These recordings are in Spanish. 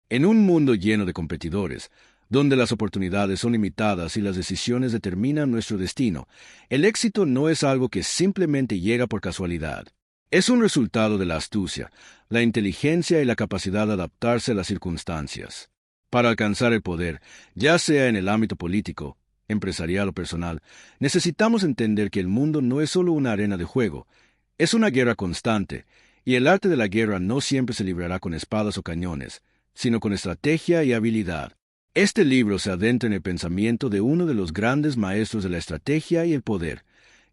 En un mundo lleno de competidores, donde las oportunidades son limitadas y las decisiones determinan nuestro destino, el éxito no es algo que simplemente llega por casualidad. Es un resultado de la astucia, la inteligencia y la capacidad de adaptarse a las circunstancias. Para alcanzar el poder, ya sea en el ámbito político, empresarial o personal, necesitamos entender que el mundo no es solo una arena de juego, es una guerra constante, y el arte de la guerra no siempre se librará con espadas o cañones, sino con estrategia y habilidad. Este libro se adentra en el pensamiento de uno de los grandes maestros de la estrategia y el poder,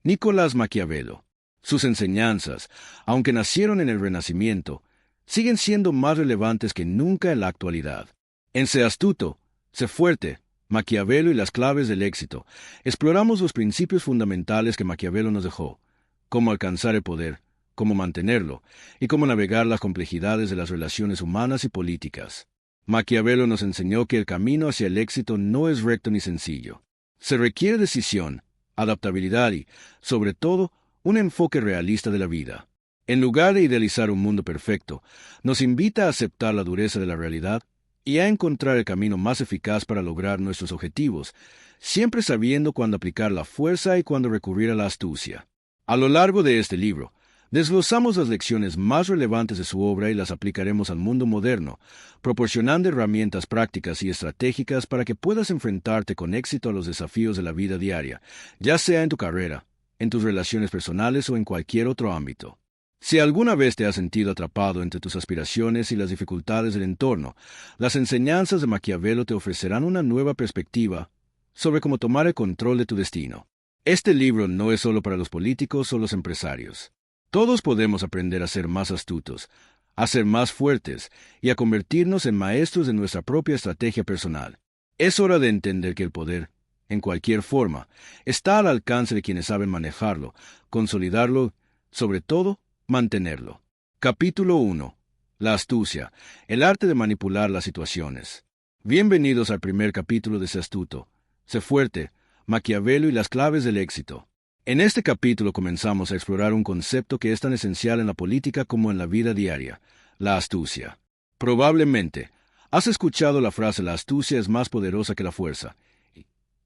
Nicolás Maquiavelo. Sus enseñanzas, aunque nacieron en el Renacimiento, siguen siendo más relevantes que nunca en la actualidad. En Sé astuto, sé fuerte, Maquiavelo y las claves del éxito, exploramos los principios fundamentales que Maquiavelo nos dejó, cómo alcanzar el poder, cómo mantenerlo, y cómo navegar las complejidades de las relaciones humanas y políticas. Maquiavelo nos enseñó que el camino hacia el éxito no es recto ni sencillo. Se requiere decisión, adaptabilidad y, sobre todo, un enfoque realista de la vida. En lugar de idealizar un mundo perfecto, nos invita a aceptar la dureza de la realidad y a encontrar el camino más eficaz para lograr nuestros objetivos, siempre sabiendo cuándo aplicar la fuerza y cuándo recurrir a la astucia. A lo largo de este libro, desglosamos las lecciones más relevantes de su obra y las aplicaremos al mundo moderno, proporcionando herramientas prácticas y estratégicas para que puedas enfrentarte con éxito a los desafíos de la vida diaria, ya sea en tu carrera, en tus relaciones personales o en cualquier otro ámbito. Si alguna vez te has sentido atrapado entre tus aspiraciones y las dificultades del entorno, las enseñanzas de Maquiavelo te ofrecerán una nueva perspectiva sobre cómo tomar el control de tu destino. Este libro no es solo para los políticos o los empresarios. Todos podemos aprender a ser más astutos, a ser más fuertes y a convertirnos en maestros de nuestra propia estrategia personal. Es hora de entender que el poder, en cualquier forma, está al alcance de quienes saben manejarlo, consolidarlo, sobre todo, mantenerlo. Capítulo 1. La astucia, el arte de manipular las situaciones. Bienvenidos al primer capítulo de Sé astuto, sé fuerte, Maquiavelo y las claves del éxito. En este capítulo comenzamos a explorar un concepto que es tan esencial en la política como en la vida diaria, la astucia. Probablemente, has escuchado la frase «la astucia es más poderosa que la fuerza».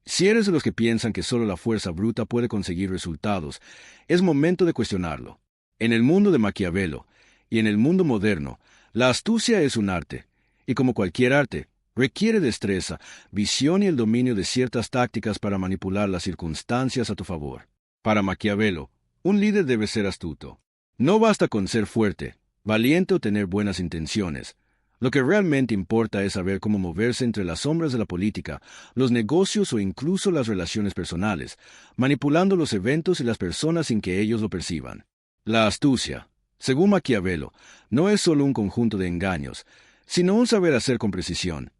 Si eres de los que piensan que solo la fuerza bruta puede conseguir resultados, es momento de cuestionarlo. En el mundo de Maquiavelo y en el mundo moderno, la astucia es un arte, y como cualquier arte, requiere destreza, visión y el dominio de ciertas tácticas para manipular las circunstancias a tu favor. Para Maquiavelo, un líder debe ser astuto. No basta con ser fuerte, valiente o tener buenas intenciones. Lo que realmente importa es saber cómo moverse entre las sombras de la política, los negocios o incluso las relaciones personales, manipulando los eventos y las personas sin que ellos lo perciban. La astucia, según Maquiavelo, no es solo un conjunto de engaños, sino un saber hacer con precisión.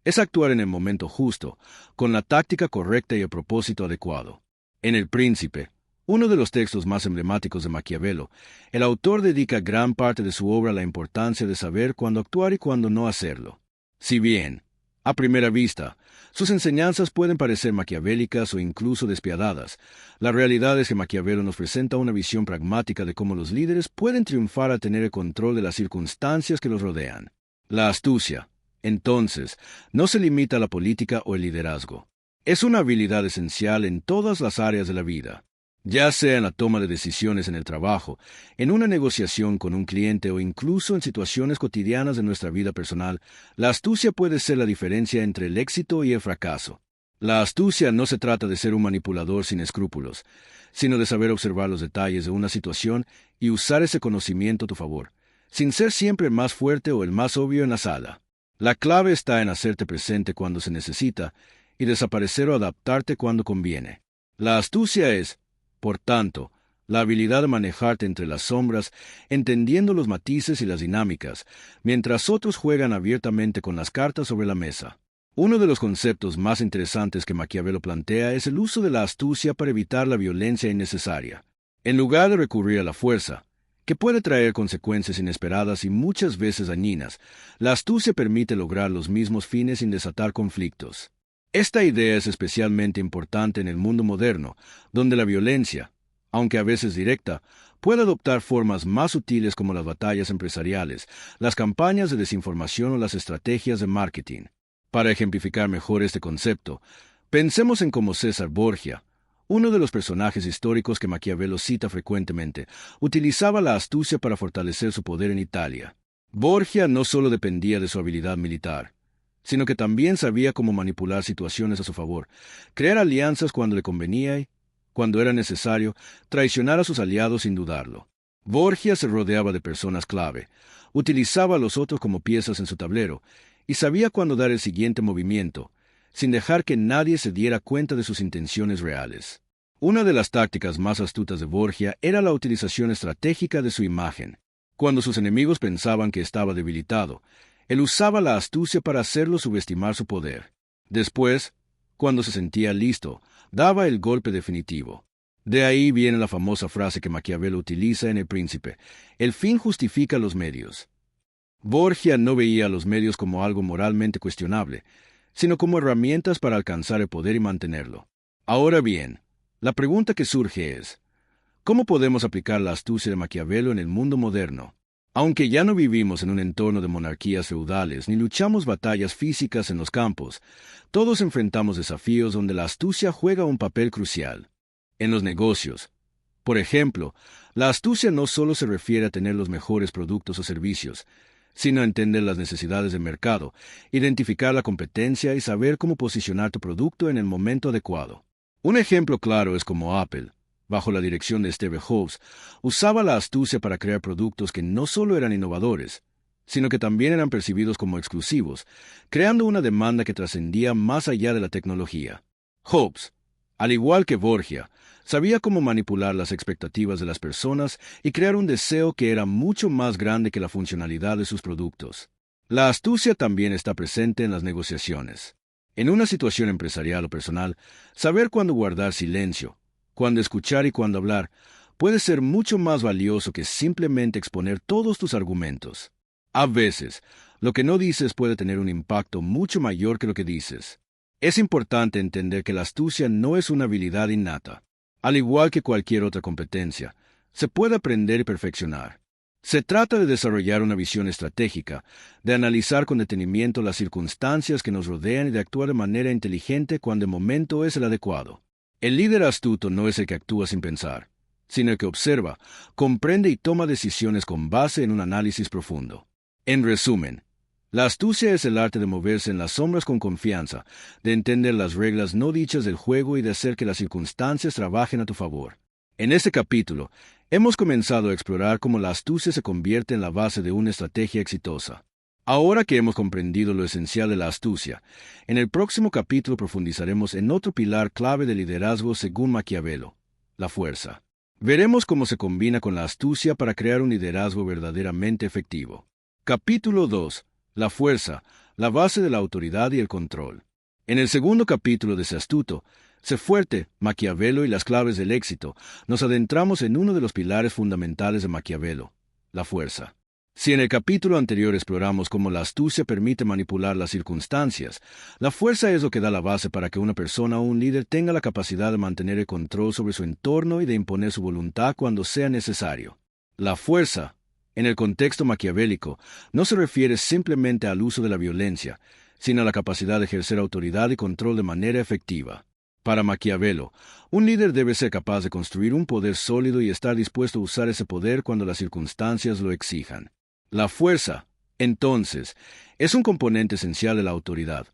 Es actuar en el momento justo, con la táctica correcta y el propósito adecuado. En El Príncipe, uno de los textos más emblemáticos de Maquiavelo, el autor dedica gran parte de su obra a la importancia de saber cuándo actuar y cuándo no hacerlo. Si bien, a primera vista, sus enseñanzas pueden parecer maquiavélicas o incluso despiadadas, la realidad es que Maquiavelo nos presenta una visión pragmática de cómo los líderes pueden triunfar al tener el control de las circunstancias que los rodean. La astucia, entonces, no se limita a la política o el liderazgo. Es una habilidad esencial en todas las áreas de la vida. Ya sea en la toma de decisiones en el trabajo, en una negociación con un cliente o incluso en situaciones cotidianas de nuestra vida personal, la astucia puede ser la diferencia entre el éxito y el fracaso. La astucia no se trata de ser un manipulador sin escrúpulos, sino de saber observar los detalles de una situación y usar ese conocimiento a tu favor, sin ser siempre el más fuerte o el más obvio en la sala. La clave está en hacerte presente cuando se necesita y desaparecer o adaptarte cuando conviene. La astucia es, por tanto, la habilidad de manejarte entre las sombras, entendiendo los matices y las dinámicas, mientras otros juegan abiertamente con las cartas sobre la mesa. Uno de los conceptos más interesantes que Maquiavelo plantea es el uso de la astucia para evitar la violencia innecesaria. En lugar de recurrir a la fuerza, que puede traer consecuencias inesperadas y muchas veces dañinas, la astucia permite lograr los mismos fines sin desatar conflictos. Esta idea es especialmente importante en el mundo moderno, donde la violencia, aunque a veces directa, puede adoptar formas más sutiles como las batallas empresariales, las campañas de desinformación o las estrategias de marketing. Para ejemplificar mejor este concepto, pensemos en cómo César Borgia, uno de los personajes históricos que Maquiavelo cita frecuentemente, utilizaba la astucia para fortalecer su poder en Italia. Borgia no solo dependía de su habilidad militar, sino que también sabía cómo manipular situaciones a su favor, crear alianzas cuando le convenía y, cuando era necesario, traicionar a sus aliados sin dudarlo. Borgia se rodeaba de personas clave, utilizaba a los otros como piezas en su tablero, y sabía cuándo dar el siguiente movimiento, sin dejar que nadie se diera cuenta de sus intenciones reales. Una de las tácticas más astutas de Borgia era la utilización estratégica de su imagen. Cuando sus enemigos pensaban que estaba debilitado, él usaba la astucia para hacerlo subestimar su poder. Después, cuando se sentía listo, daba el golpe definitivo. De ahí viene la famosa frase que Maquiavelo utiliza en El Príncipe: el fin justifica los medios. Borgia no veía a los medios como algo moralmente cuestionable, sino como herramientas para alcanzar el poder y mantenerlo. Ahora bien, la pregunta que surge es, ¿cómo podemos aplicar la astucia de Maquiavelo en el mundo moderno? Aunque ya no vivimos en un entorno de monarquías feudales ni luchamos batallas físicas en los campos, todos enfrentamos desafíos donde la astucia juega un papel crucial. En los negocios, por ejemplo, la astucia no solo se refiere a tener los mejores productos o servicios, sino a entender las necesidades del mercado, identificar la competencia y saber cómo posicionar tu producto en el momento adecuado. Un ejemplo claro es cómo Apple, bajo la dirección de Steve Jobs, usaba la astucia para crear productos que no solo eran innovadores, sino que también eran percibidos como exclusivos, creando una demanda que trascendía más allá de la tecnología. Jobs, al igual que Borgia, sabía cómo manipular las expectativas de las personas y crear un deseo que era mucho más grande que la funcionalidad de sus productos. La astucia también está presente en las negociaciones. En una situación empresarial o personal, saber cuándo guardar silencio, cuándo escuchar y cuándo hablar, puede ser mucho más valioso que simplemente exponer todos tus argumentos. A veces, lo que no dices puede tener un impacto mucho mayor que lo que dices. Es importante entender que la astucia no es una habilidad innata. Al igual que cualquier otra competencia, se puede aprender y perfeccionar. Se trata de desarrollar una visión estratégica, de analizar con detenimiento las circunstancias que nos rodean y de actuar de manera inteligente cuando el momento es el adecuado. El líder astuto no es el que actúa sin pensar, sino el que observa, comprende y toma decisiones con base en un análisis profundo. En resumen, la astucia es el arte de moverse en las sombras con confianza, de entender las reglas no dichas del juego y de hacer que las circunstancias trabajen a tu favor. En este capítulo, hemos comenzado a explorar cómo la astucia se convierte en la base de una estrategia exitosa. Ahora que hemos comprendido lo esencial de la astucia, en el próximo capítulo profundizaremos en otro pilar clave del liderazgo según Maquiavelo: la fuerza. Veremos cómo se combina con la astucia para crear un liderazgo verdaderamente efectivo. Capítulo 2. La fuerza, la base de la autoridad y el control. En el segundo capítulo de Sé astuto, Sé fuerte, Maquiavelo y las claves del éxito, nos adentramos en uno de los pilares fundamentales de Maquiavelo: la fuerza. Si en el capítulo anterior exploramos cómo la astucia permite manipular las circunstancias, la fuerza es lo que da la base para que una persona o un líder tenga la capacidad de mantener el control sobre su entorno y de imponer su voluntad cuando sea necesario. La fuerza, en el contexto maquiavélico, no se refiere simplemente al uso de la violencia, sino a la capacidad de ejercer autoridad y control de manera efectiva. Para Maquiavelo, un líder debe ser capaz de construir un poder sólido y estar dispuesto a usar ese poder cuando las circunstancias lo exijan. La fuerza, entonces, es un componente esencial de la autoridad,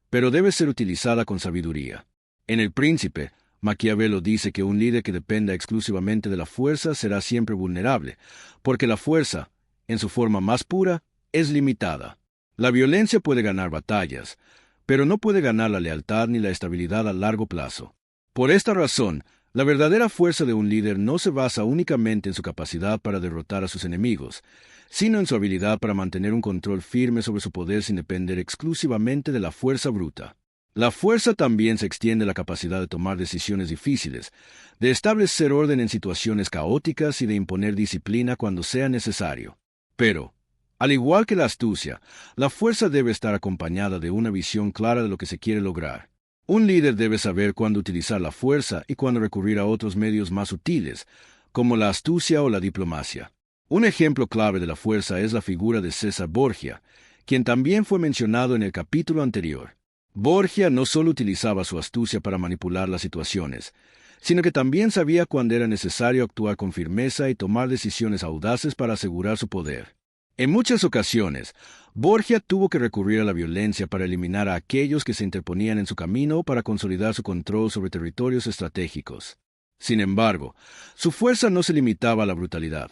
pero debe ser utilizada con sabiduría. En El Príncipe, Maquiavelo dice que un líder que dependa exclusivamente de la fuerza será siempre vulnerable, porque la fuerza, en su forma más pura, es limitada. La violencia puede ganar batallas, pero no puede ganar la lealtad ni la estabilidad a largo plazo. Por esta razón, la verdadera fuerza de un líder no se basa únicamente en su capacidad para derrotar a sus enemigos, sino en su habilidad para mantener un control firme sobre su poder sin depender exclusivamente de la fuerza bruta. La fuerza también se extiende a la capacidad de tomar decisiones difíciles, de establecer orden en situaciones caóticas y de imponer disciplina cuando sea necesario. Pero, al igual que la astucia, la fuerza debe estar acompañada de una visión clara de lo que se quiere lograr. Un líder debe saber cuándo utilizar la fuerza y cuándo recurrir a otros medios más sutiles, como la astucia o la diplomacia. Un ejemplo clave de la fuerza es la figura de César Borgia, quien también fue mencionado en el capítulo anterior. Borgia no solo utilizaba su astucia para manipular las situaciones, sino que también sabía cuándo era necesario actuar con firmeza y tomar decisiones audaces para asegurar su poder. En muchas ocasiones, Borgia tuvo que recurrir a la violencia para eliminar a aquellos que se interponían en su camino o para consolidar su control sobre territorios estratégicos. Sin embargo, su fuerza no se limitaba a la brutalidad.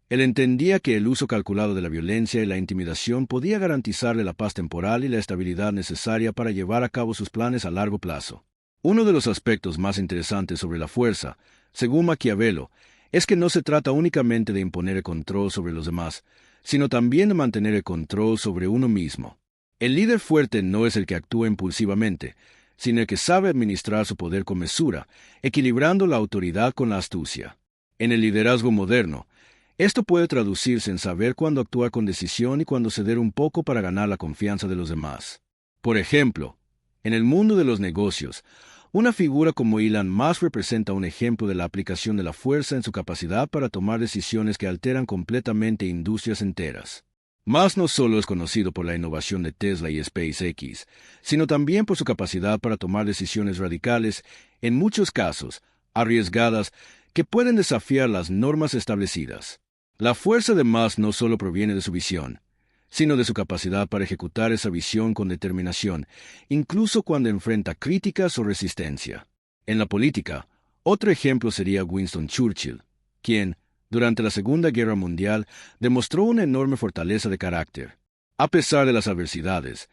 Él entendía que el uso calculado de la violencia y la intimidación podía garantizarle la paz temporal y la estabilidad necesaria para llevar a cabo sus planes a largo plazo. Uno de los aspectos más interesantes sobre la fuerza, según Maquiavelo, es que no se trata únicamente de imponer el control sobre los demás, sino también de mantener el control sobre uno mismo. El líder fuerte no es el que actúa impulsivamente, sino el que sabe administrar su poder con mesura, equilibrando la autoridad con la astucia. En el liderazgo moderno, esto puede traducirse en saber cuándo actuar con decisión y cuándo ceder un poco para ganar la confianza de los demás. Por ejemplo, en el mundo de los negocios, una figura como Elon Musk representa un ejemplo de la aplicación de la fuerza en su capacidad para tomar decisiones que alteran completamente industrias enteras. Musk no solo es conocido por la innovación de Tesla y SpaceX, sino también por su capacidad para tomar decisiones radicales, en muchos casos, arriesgadas, que pueden desafiar las normas establecidas. La fuerza de Musk no solo proviene de su visión, sino de su capacidad para ejecutar esa visión con determinación, incluso cuando enfrenta críticas o resistencia. En la política, otro ejemplo sería Winston Churchill, quien, durante la Segunda Guerra Mundial, demostró una enorme fortaleza de carácter. A pesar de las adversidades,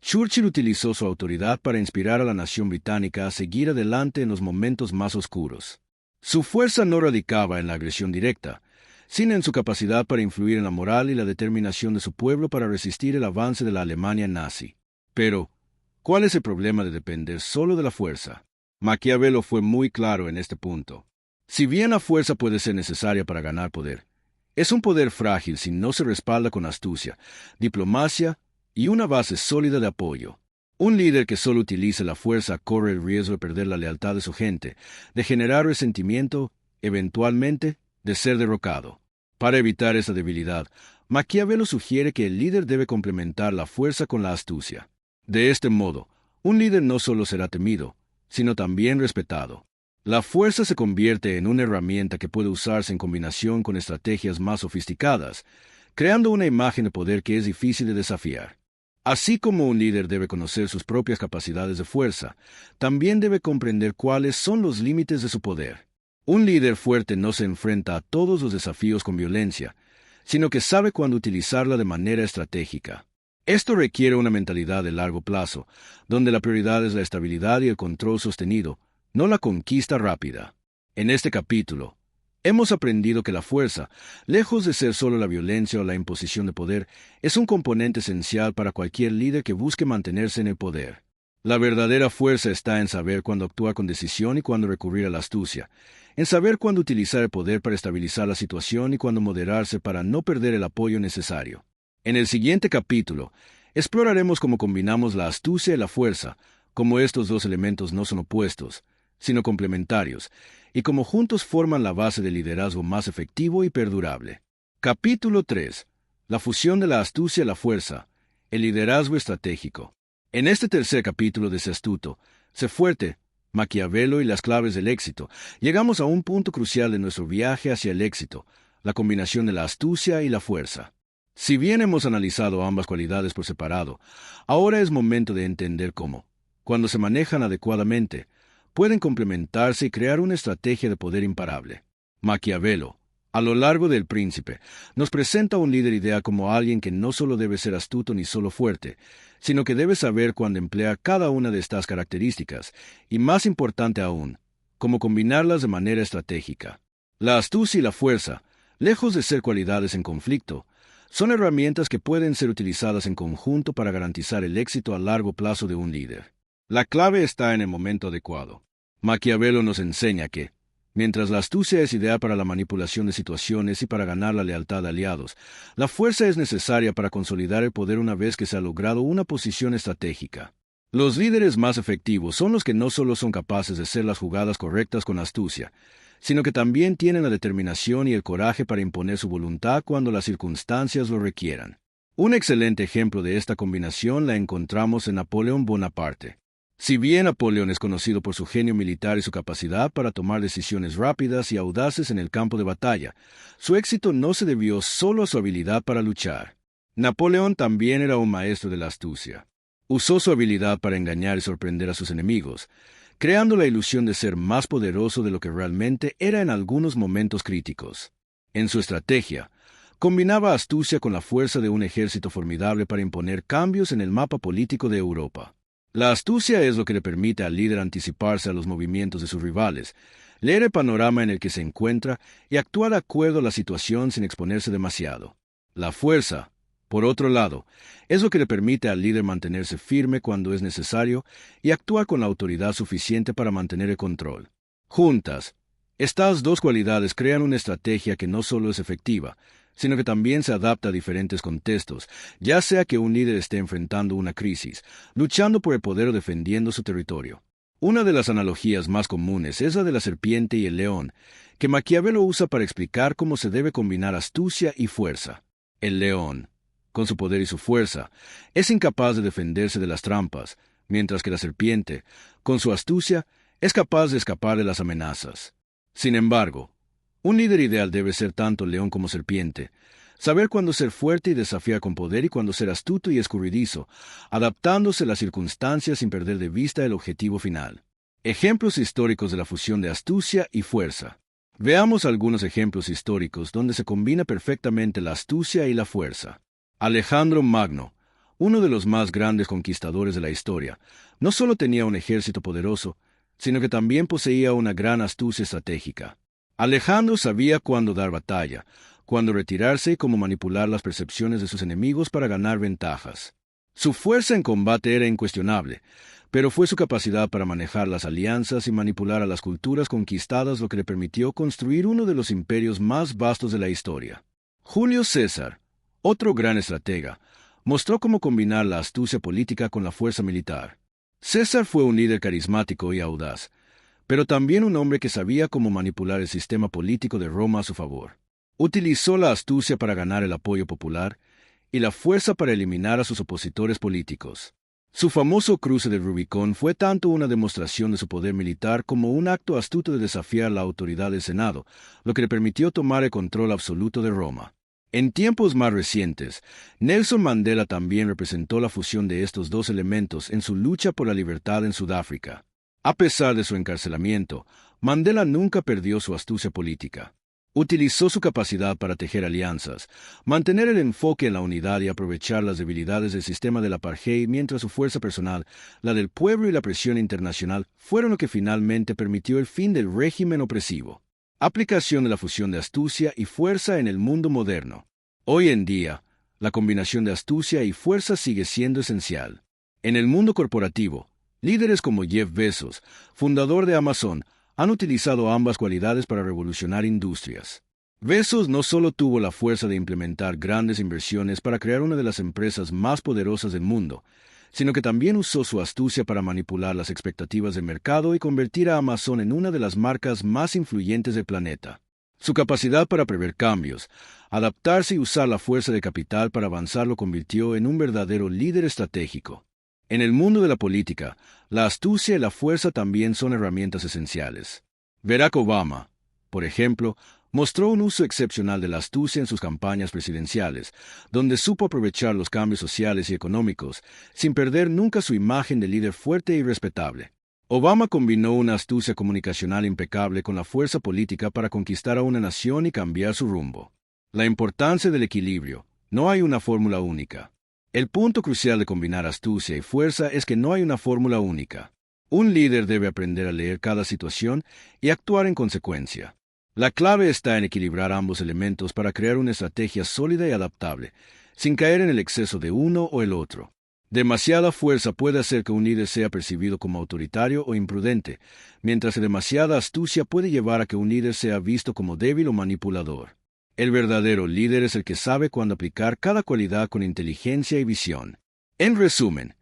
Churchill utilizó su autoridad para inspirar a la nación británica a seguir adelante en los momentos más oscuros. Su fuerza no radicaba en la agresión directa, sino en su capacidad para influir en la moral y la determinación de su pueblo para resistir el avance de la Alemania nazi. Pero, ¿cuál es el problema de depender solo de la fuerza? Maquiavelo fue muy claro en este punto. Si bien la fuerza puede ser necesaria para ganar poder, es un poder frágil si no se respalda con astucia, diplomacia y una base sólida de apoyo. Un líder que solo utiliza la fuerza corre el riesgo de perder la lealtad de su gente, de generar resentimiento, eventualmente, de ser derrocado. Para evitar esa debilidad, Maquiavelo sugiere que el líder debe complementar la fuerza con la astucia. De este modo, un líder no solo será temido, sino también respetado. La fuerza se convierte en una herramienta que puede usarse en combinación con estrategias más sofisticadas, creando una imagen de poder que es difícil de desafiar. Así como un líder debe conocer sus propias capacidades de fuerza, también debe comprender cuáles son los límites de su poder. Un líder fuerte no se enfrenta a todos los desafíos con violencia, sino que sabe cuándo utilizarla de manera estratégica. Esto requiere una mentalidad de largo plazo, donde la prioridad es la estabilidad y el control sostenido, no la conquista rápida. En este capítulo, hemos aprendido que la fuerza, lejos de ser solo la violencia o la imposición de poder, es un componente esencial para cualquier líder que busque mantenerse en el poder. La verdadera fuerza está en saber cuándo actuar con decisión y cuándo recurrir a la astucia, en saber cuándo utilizar el poder para estabilizar la situación y cuándo moderarse para no perder el apoyo necesario. En el siguiente capítulo, exploraremos cómo combinamos la astucia y la fuerza, cómo estos dos elementos no son opuestos, sino complementarios, y cómo juntos forman la base del liderazgo más efectivo y perdurable. Capítulo 3. La fusión de la astucia y la fuerza, el liderazgo estratégico. En este tercer capítulo de Sé astuto, sé fuerte, Maquiavelo y las claves del éxito, llegamos a un punto crucial de nuestro viaje hacia el éxito, la combinación de la astucia y la fuerza. Si bien hemos analizado ambas cualidades por separado, ahora es momento de entender cómo, cuando se manejan adecuadamente, pueden complementarse y crear una estrategia de poder imparable. Maquiavelo, a lo largo del Príncipe, nos presenta a un líder idea como alguien que no solo debe ser astuto ni solo fuerte, sino que debe saber cuándo emplear cada una de estas características, y más importante aún, cómo combinarlas de manera estratégica. La astucia y la fuerza, lejos de ser cualidades en conflicto, son herramientas que pueden ser utilizadas en conjunto para garantizar el éxito a largo plazo de un líder. La clave está en el momento adecuado. Maquiavelo nos enseña que, mientras la astucia es ideal para la manipulación de situaciones y para ganar la lealtad de aliados, la fuerza es necesaria para consolidar el poder una vez que se ha logrado una posición estratégica. Los líderes más efectivos son los que no solo son capaces de hacer las jugadas correctas con astucia, sino que también tienen la determinación y el coraje para imponer su voluntad cuando las circunstancias lo requieran. Un excelente ejemplo de esta combinación la encontramos en Napoleón Bonaparte. Si bien Napoleón es conocido por su genio militar y su capacidad para tomar decisiones rápidas y audaces en el campo de batalla, su éxito no se debió solo a su habilidad para luchar. Napoleón también era un maestro de la astucia. Usó su habilidad para engañar y sorprender a sus enemigos, creando la ilusión de ser más poderoso de lo que realmente era en algunos momentos críticos. En su estrategia, combinaba astucia con la fuerza de un ejército formidable para imponer cambios en el mapa político de Europa. La astucia es lo que le permite al líder anticiparse a los movimientos de sus rivales, leer el panorama en el que se encuentra y actuar de acuerdo a la situación sin exponerse demasiado. La fuerza, por otro lado, es lo que le permite al líder mantenerse firme cuando es necesario y actuar con la autoridad suficiente para mantener el control. Juntas, estas dos cualidades crean una estrategia que no solo es efectiva, sino que también se adapta a diferentes contextos, ya sea que un líder esté enfrentando una crisis, luchando por el poder o defendiendo su territorio. Una de las analogías más comunes es la de la serpiente y el león, que Maquiavelo usa para explicar cómo se debe combinar astucia y fuerza. El león, con su poder y su fuerza, es incapaz de defenderse de las trampas, mientras que la serpiente, con su astucia, es capaz de escapar de las amenazas. Sin embargo, un líder ideal debe ser tanto león como serpiente, saber cuándo ser fuerte y desafiar con poder y cuándo ser astuto y escurridizo, adaptándose a las circunstancias sin perder de vista el objetivo final. Ejemplos históricos de la fusión de astucia y fuerza. Veamos algunos ejemplos históricos donde se combina perfectamente la astucia y la fuerza. Alejandro Magno, uno de los más grandes conquistadores de la historia, no solo tenía un ejército poderoso, sino que también poseía una gran astucia estratégica. Alejandro sabía cuándo dar batalla, cuándo retirarse y cómo manipular las percepciones de sus enemigos para ganar ventajas. Su fuerza en combate era incuestionable, pero fue su capacidad para manejar las alianzas y manipular a las culturas conquistadas lo que le permitió construir uno de los imperios más vastos de la historia. Julio César, otro gran estratega, mostró cómo combinar la astucia política con la fuerza militar. César fue un líder carismático y audaz, pero también un hombre que sabía cómo manipular el sistema político de Roma a su favor. Utilizó la astucia para ganar el apoyo popular y la fuerza para eliminar a sus opositores políticos. Su famoso cruce del Rubicón fue tanto una demostración de su poder militar como un acto astuto de desafiar la autoridad del Senado, lo que le permitió tomar el control absoluto de Roma. En tiempos más recientes, Nelson Mandela también representó la fusión de estos dos elementos en su lucha por la libertad en Sudáfrica. A pesar de su encarcelamiento, Mandela nunca perdió su astucia política. Utilizó su capacidad para tejer alianzas, mantener el enfoque en la unidad y aprovechar las debilidades del sistema del apartheid mientras su fuerza personal, la del pueblo y la presión internacional fueron lo que finalmente permitió el fin del régimen opresivo. Aplicación de la fusión de astucia y fuerza en el mundo moderno. Hoy en día, la combinación de astucia y fuerza sigue siendo esencial. En el mundo corporativo, líderes como Jeff Bezos, fundador de Amazon, han utilizado ambas cualidades para revolucionar industrias. Bezos no solo tuvo la fuerza de implementar grandes inversiones para crear una de las empresas más poderosas del mundo, sino que también usó su astucia para manipular las expectativas del mercado y convertir a Amazon en una de las marcas más influyentes del planeta. Su capacidad para prever cambios, adaptarse y usar la fuerza de capital para avanzar lo convirtió en un verdadero líder estratégico. En el mundo de la política, la astucia y la fuerza también son herramientas esenciales. Barack Obama, por ejemplo, mostró un uso excepcional de la astucia en sus campañas presidenciales, donde supo aprovechar los cambios sociales y económicos, sin perder nunca su imagen de líder fuerte y respetable. Obama combinó una astucia comunicacional impecable con la fuerza política para conquistar a una nación y cambiar su rumbo. La importancia del equilibrio. No hay una fórmula única. El punto crucial de combinar astucia y fuerza es que no hay una fórmula única. Un líder debe aprender a leer cada situación y actuar en consecuencia. La clave está en equilibrar ambos elementos para crear una estrategia sólida y adaptable, sin caer en el exceso de uno o el otro. Demasiada fuerza puede hacer que un líder sea percibido como autoritario o imprudente, mientras que demasiada astucia puede llevar a que un líder sea visto como débil o manipulador. El verdadero líder es el que sabe cuándo aplicar cada cualidad con inteligencia y visión. En resumen,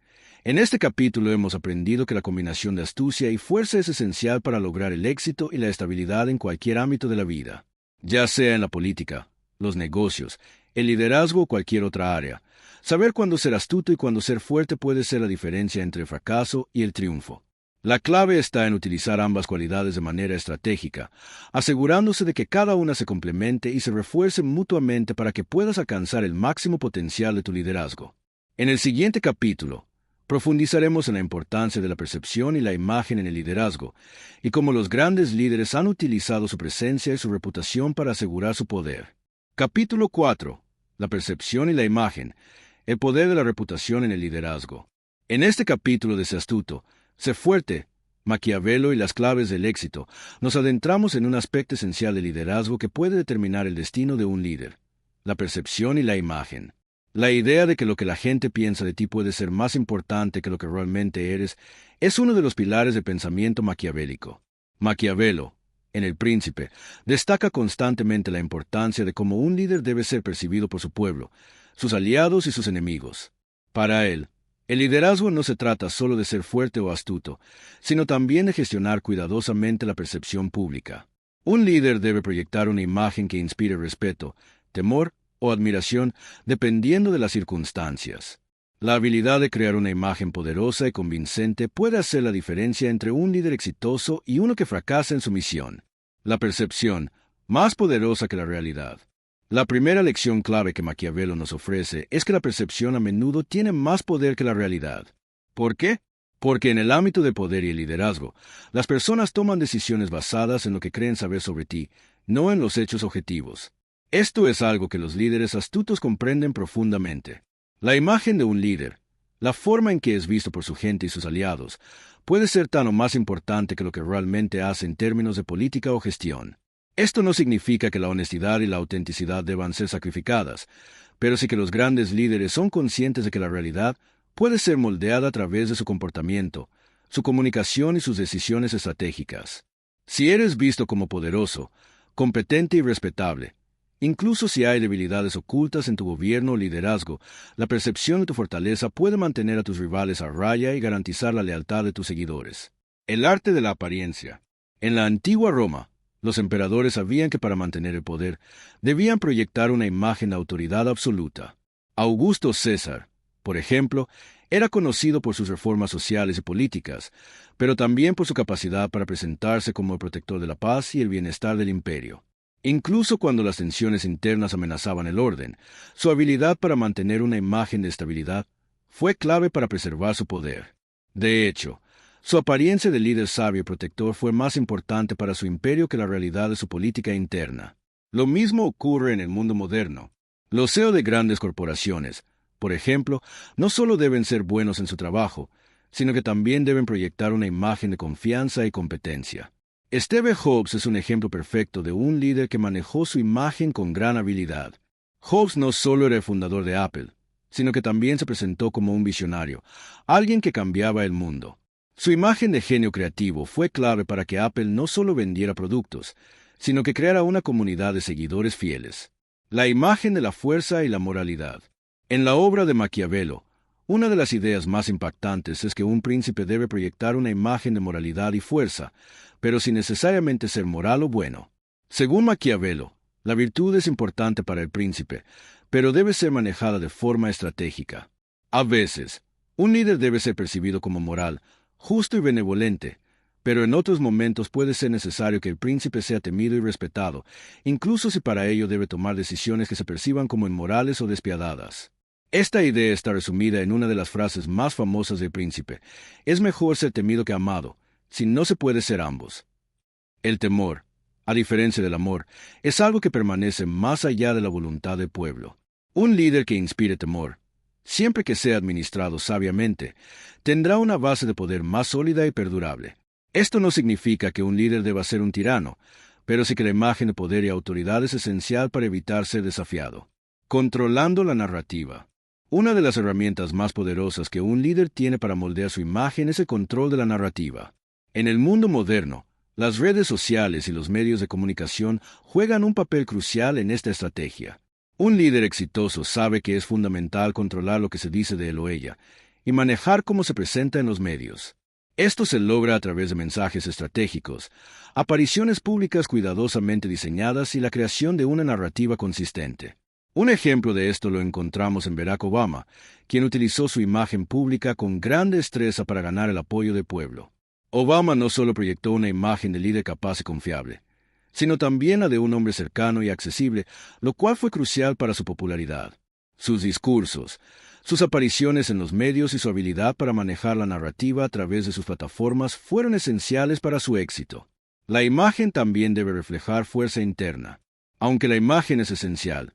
En este capítulo hemos aprendido que la combinación de astucia y fuerza es esencial para lograr el éxito y la estabilidad en cualquier ámbito de la vida, ya sea en la política, los negocios, el liderazgo o cualquier otra área. Saber cuándo ser astuto y cuándo ser fuerte puede ser la diferencia entre el fracaso y el triunfo. La clave está en utilizar ambas cualidades de manera estratégica, asegurándose de que cada una se complemente y se refuerce mutuamente para que puedas alcanzar el máximo potencial de tu liderazgo. En el siguiente capítulo, profundizaremos en la importancia de la percepción y la imagen en el liderazgo, y cómo los grandes líderes han utilizado su presencia y su reputación para asegurar su poder. Capítulo 4. La percepción y la imagen. El poder de la reputación en el liderazgo. En este capítulo de Sé astuto, sé fuerte, Maquiavelo y las claves del éxito, nos adentramos en un aspecto esencial del liderazgo que puede determinar el destino de un líder: la percepción y la imagen. La idea de que lo que la gente piensa de ti puede ser más importante que lo que realmente eres es uno de los pilares del pensamiento maquiavélico. Maquiavelo, en El Príncipe, destaca constantemente la importancia de cómo un líder debe ser percibido por su pueblo, sus aliados y sus enemigos. Para él, el liderazgo no se trata solo de ser fuerte o astuto, sino también de gestionar cuidadosamente la percepción pública. Un líder debe proyectar una imagen que inspire respeto, temor o admiración dependiendo de las circunstancias. La habilidad de crear una imagen poderosa y convincente puede hacer la diferencia entre un líder exitoso y uno que fracasa en su misión. La percepción, más poderosa que la realidad. La primera lección clave que Maquiavelo nos ofrece es que la percepción a menudo tiene más poder que la realidad. ¿Por qué? Porque en el ámbito del poder y el liderazgo, las personas toman decisiones basadas en lo que creen saber sobre ti, no en los hechos objetivos. Esto es algo que los líderes astutos comprenden profundamente. La imagen de un líder, la forma en que es visto por su gente y sus aliados, puede ser tan o más importante que lo que realmente hace en términos de política o gestión. Esto no significa que la honestidad y la autenticidad deban ser sacrificadas, pero sí que los grandes líderes son conscientes de que la realidad puede ser moldeada a través de su comportamiento, su comunicación y sus decisiones estratégicas. Si eres visto como poderoso, competente y respetable, incluso si hay debilidades ocultas en tu gobierno o liderazgo, la percepción de tu fortaleza puede mantener a tus rivales a raya y garantizar la lealtad de tus seguidores. El arte de la apariencia. En la antigua Roma, los emperadores sabían que para mantener el poder, debían proyectar una imagen de autoridad absoluta. Augusto César, por ejemplo, era conocido por sus reformas sociales y políticas, pero también por su capacidad para presentarse como el protector de la paz y el bienestar del imperio. Incluso cuando las tensiones internas amenazaban el orden, su habilidad para mantener una imagen de estabilidad fue clave para preservar su poder. De hecho, su apariencia de líder sabio y protector fue más importante para su imperio que la realidad de su política interna. Lo mismo ocurre en el mundo moderno. Los CEO de grandes corporaciones, por ejemplo, no solo deben ser buenos en su trabajo, sino que también deben proyectar una imagen de confianza y competencia. Steve Jobs es un ejemplo perfecto de un líder que manejó su imagen con gran habilidad. Jobs no solo era el fundador de Apple, sino que también se presentó como un visionario, alguien que cambiaba el mundo. Su imagen de genio creativo fue clave para que Apple no solo vendiera productos, sino que creara una comunidad de seguidores fieles. La imagen de la fuerza y la moralidad. En la obra de Maquiavelo, una de las ideas más impactantes es que un príncipe debe proyectar una imagen de moralidad y fuerza, pero sin necesariamente ser moral o bueno. Según Maquiavelo, la virtud es importante para el príncipe, pero debe ser manejada de forma estratégica. A veces, un líder debe ser percibido como moral, justo y benevolente, pero en otros momentos puede ser necesario que el príncipe sea temido y respetado, incluso si para ello debe tomar decisiones que se perciban como inmorales o despiadadas. Esta idea está resumida en una de las frases más famosas del príncipe: es mejor ser temido que amado, si no se puede ser ambos. El temor, a diferencia del amor, es algo que permanece más allá de la voluntad del pueblo. Un líder que inspire temor, siempre que sea administrado sabiamente, tendrá una base de poder más sólida y perdurable. Esto no significa que un líder deba ser un tirano, pero sí que la imagen de poder y autoridad es esencial para evitar ser desafiado. Controlando la narrativa. Una de las herramientas más poderosas que un líder tiene para moldear su imagen es el control de la narrativa. En el mundo moderno, las redes sociales y los medios de comunicación juegan un papel crucial en esta estrategia. Un líder exitoso sabe que es fundamental controlar lo que se dice de él o ella, y manejar cómo se presenta en los medios. Esto se logra a través de mensajes estratégicos, apariciones públicas cuidadosamente diseñadas y la creación de una narrativa consistente. Un ejemplo de esto lo encontramos en Barack Obama, quien utilizó su imagen pública con gran destreza para ganar el apoyo del pueblo. Obama no solo proyectó una imagen de líder capaz y confiable, sino también la de un hombre cercano y accesible, lo cual fue crucial para su popularidad. Sus discursos, sus apariciones en los medios y su habilidad para manejar la narrativa a través de sus plataformas fueron esenciales para su éxito. La imagen también debe reflejar fuerza interna. Aunque la imagen es esencial,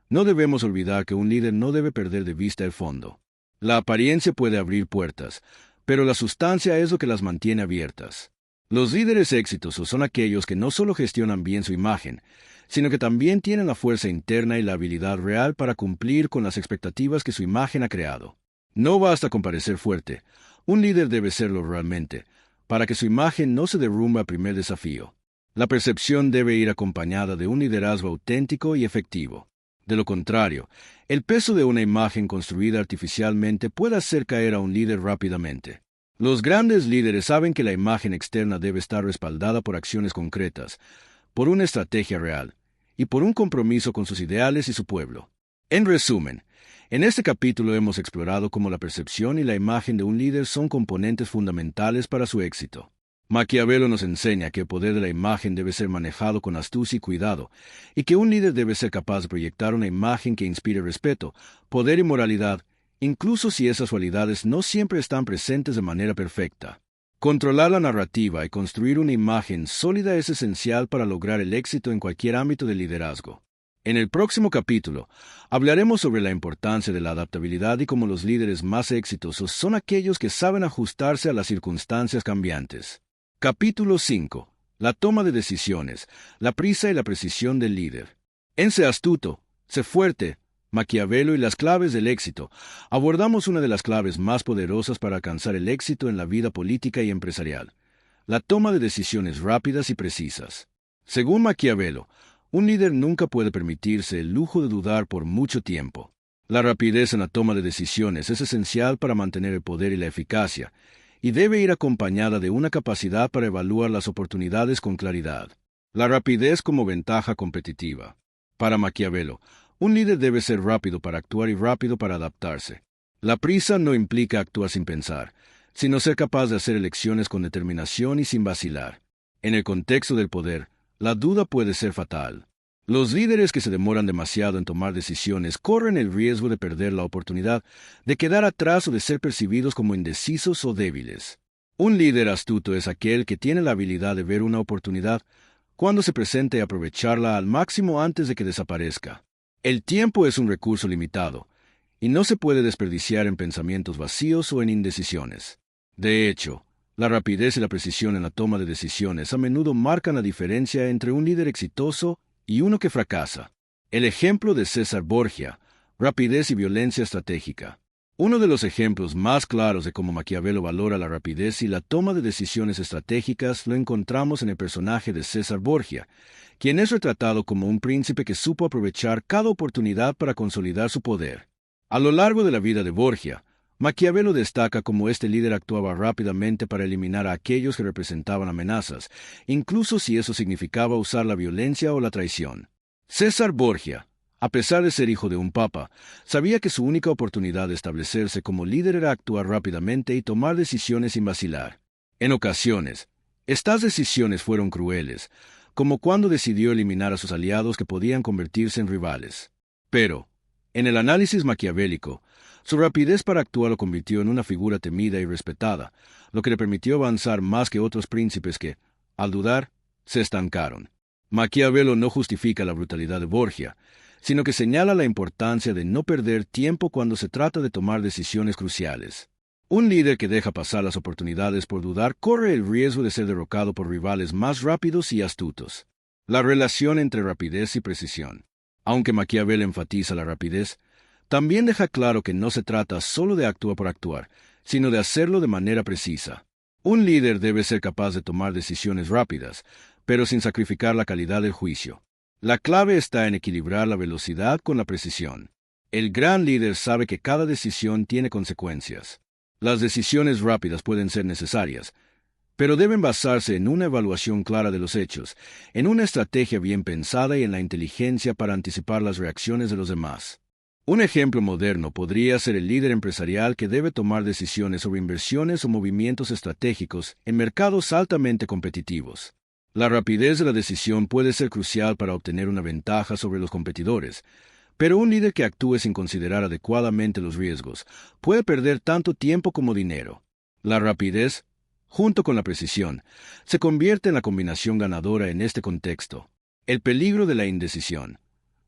no debemos olvidar que un líder no debe perder de vista el fondo. La apariencia puede abrir puertas, pero la sustancia es lo que las mantiene abiertas. Los líderes exitosos son aquellos que no solo gestionan bien su imagen, sino que también tienen la fuerza interna y la habilidad real para cumplir con las expectativas que su imagen ha creado. No basta con parecer fuerte, un líder debe serlo realmente, para que su imagen no se derrumbe al primer desafío. La percepción debe ir acompañada de un liderazgo auténtico y efectivo. De lo contrario, el peso de una imagen construida artificialmente puede hacer caer a un líder rápidamente. Los grandes líderes saben que la imagen externa debe estar respaldada por acciones concretas, por una estrategia real, y por un compromiso con sus ideales y su pueblo. En resumen, en este capítulo hemos explorado cómo la percepción y la imagen de un líder son componentes fundamentales para su éxito. Maquiavelo nos enseña que el poder de la imagen debe ser manejado con astucia y cuidado, y que un líder debe ser capaz de proyectar una imagen que inspire respeto, poder y moralidad, incluso si esas cualidades no siempre están presentes de manera perfecta. Controlar la narrativa y construir una imagen sólida es esencial para lograr el éxito en cualquier ámbito de liderazgo. En el próximo capítulo, hablaremos sobre la importancia de la adaptabilidad y cómo los líderes más exitosos son aquellos que saben ajustarse a las circunstancias cambiantes. Capítulo 5. La toma de decisiones, la prisa y la precisión del líder. En Sé astuto, sé fuerte, Maquiavelo y las claves del éxito, abordamos una de las claves más poderosas para alcanzar el éxito en la vida política y empresarial: la toma de decisiones rápidas y precisas. Según Maquiavelo, un líder nunca puede permitirse el lujo de dudar por mucho tiempo. La rapidez en la toma de decisiones es esencial para mantener el poder y la eficacia, y debe ir acompañada de una capacidad para evaluar las oportunidades con claridad. La rapidez como ventaja competitiva. Para Maquiavelo, un líder debe ser rápido para actuar y rápido para adaptarse. La prisa no implica actuar sin pensar, sino ser capaz de hacer elecciones con determinación y sin vacilar. En el contexto del poder, la duda puede ser fatal. Los líderes que se demoran demasiado en tomar decisiones corren el riesgo de perder la oportunidad, de quedar atrás o de ser percibidos como indecisos o débiles. Un líder astuto es aquel que tiene la habilidad de ver una oportunidad cuando se presente y aprovecharla al máximo antes de que desaparezca. El tiempo es un recurso limitado, y no se puede desperdiciar en pensamientos vacíos o en indecisiones. De hecho, la rapidez y la precisión en la toma de decisiones a menudo marcan la diferencia entre un líder exitoso y uno que fracasa. El ejemplo de César Borgia: rapidez y violencia estratégica. Uno de los ejemplos más claros de cómo Maquiavelo valora la rapidez y la toma de decisiones estratégicas lo encontramos en el personaje de César Borgia, quien es retratado como un príncipe que supo aprovechar cada oportunidad para consolidar su poder. A lo largo de la vida de Borgia, Maquiavelo destaca cómo este líder actuaba rápidamente para eliminar a aquellos que representaban amenazas, incluso si eso significaba usar la violencia o la traición. César Borgia, a pesar de ser hijo de un papa, sabía que su única oportunidad de establecerse como líder era actuar rápidamente y tomar decisiones sin vacilar. En ocasiones, estas decisiones fueron crueles, como cuando decidió eliminar a sus aliados que podían convertirse en rivales. Pero, en el análisis maquiavélico, su rapidez para actuar lo convirtió en una figura temida y respetada, lo que le permitió avanzar más que otros príncipes que, al dudar, se estancaron. Maquiavelo no justifica la brutalidad de Borgia, sino que señala la importancia de no perder tiempo cuando se trata de tomar decisiones cruciales. Un líder que deja pasar las oportunidades por dudar corre el riesgo de ser derrocado por rivales más rápidos y astutos. La relación entre rapidez y precisión. Aunque Maquiavelo enfatiza la rapidez, también deja claro que no se trata solo de actuar por actuar, sino de hacerlo de manera precisa. Un líder debe ser capaz de tomar decisiones rápidas, pero sin sacrificar la calidad del juicio. La clave está en equilibrar la velocidad con la precisión. El gran líder sabe que cada decisión tiene consecuencias. Las decisiones rápidas pueden ser necesarias, pero deben basarse en una evaluación clara de los hechos, en una estrategia bien pensada y en la inteligencia para anticipar las reacciones de los demás. Un ejemplo moderno podría ser el líder empresarial que debe tomar decisiones sobre inversiones o movimientos estratégicos en mercados altamente competitivos. La rapidez de la decisión puede ser crucial para obtener una ventaja sobre los competidores, pero un líder que actúe sin considerar adecuadamente los riesgos puede perder tanto tiempo como dinero. La rapidez, junto con la precisión, se convierte en la combinación ganadora en este contexto. El peligro de la indecisión.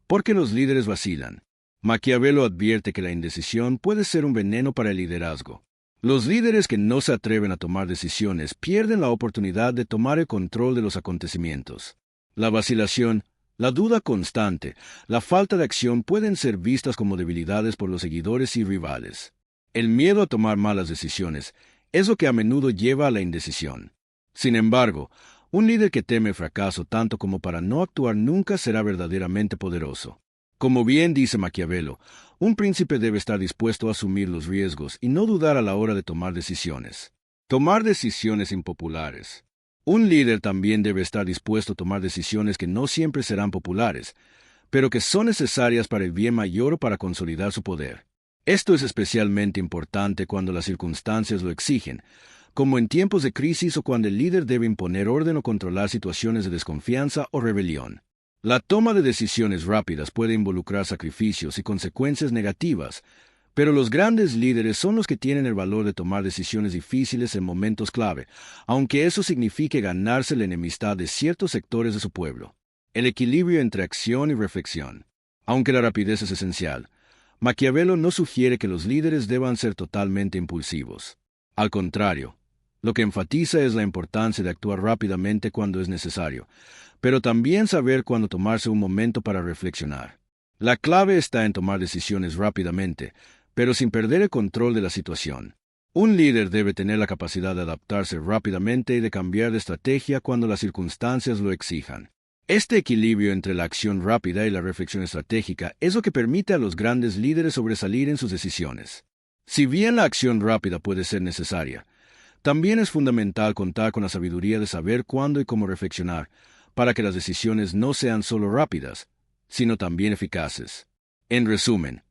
¿Por qué los líderes vacilan? Maquiavelo advierte que la indecisión puede ser un veneno para el liderazgo. Los líderes que no se atreven a tomar decisiones pierden la oportunidad de tomar el control de los acontecimientos. La vacilación, la duda constante, la falta de acción pueden ser vistas como debilidades por los seguidores y rivales. El miedo a tomar malas decisiones es lo que a menudo lleva a la indecisión. Sin embargo, un líder que teme fracaso tanto como para no actuar nunca será verdaderamente poderoso. Como bien dice Maquiavelo, un príncipe debe estar dispuesto a asumir los riesgos y no dudar a la hora de tomar decisiones. Tomar decisiones impopulares. Un líder también debe estar dispuesto a tomar decisiones que no siempre serán populares, pero que son necesarias para el bien mayor o para consolidar su poder. Esto es especialmente importante cuando las circunstancias lo exigen, como en tiempos de crisis o cuando el líder debe imponer orden o controlar situaciones de desconfianza o rebelión. La toma de decisiones rápidas puede involucrar sacrificios y consecuencias negativas, pero los grandes líderes son los que tienen el valor de tomar decisiones difíciles en momentos clave, aunque eso signifique ganarse la enemistad de ciertos sectores de su pueblo. El equilibrio entre acción y reflexión. Aunque la rapidez es esencial, Maquiavelo no sugiere que los líderes deban ser totalmente impulsivos. Al contrario, lo que enfatiza es la importancia de actuar rápidamente cuando es necesario, pero también saber cuándo tomarse un momento para reflexionar. La clave está en tomar decisiones rápidamente, pero sin perder el control de la situación. Un líder debe tener la capacidad de adaptarse rápidamente y de cambiar de estrategia cuando las circunstancias lo exijan. Este equilibrio entre la acción rápida y la reflexión estratégica es lo que permite a los grandes líderes sobresalir en sus decisiones. Si bien la acción rápida puede ser necesaria, también es fundamental contar con la sabiduría de saber cuándo y cómo reflexionar, para que las decisiones no sean solo rápidas, sino también eficaces. En resumen,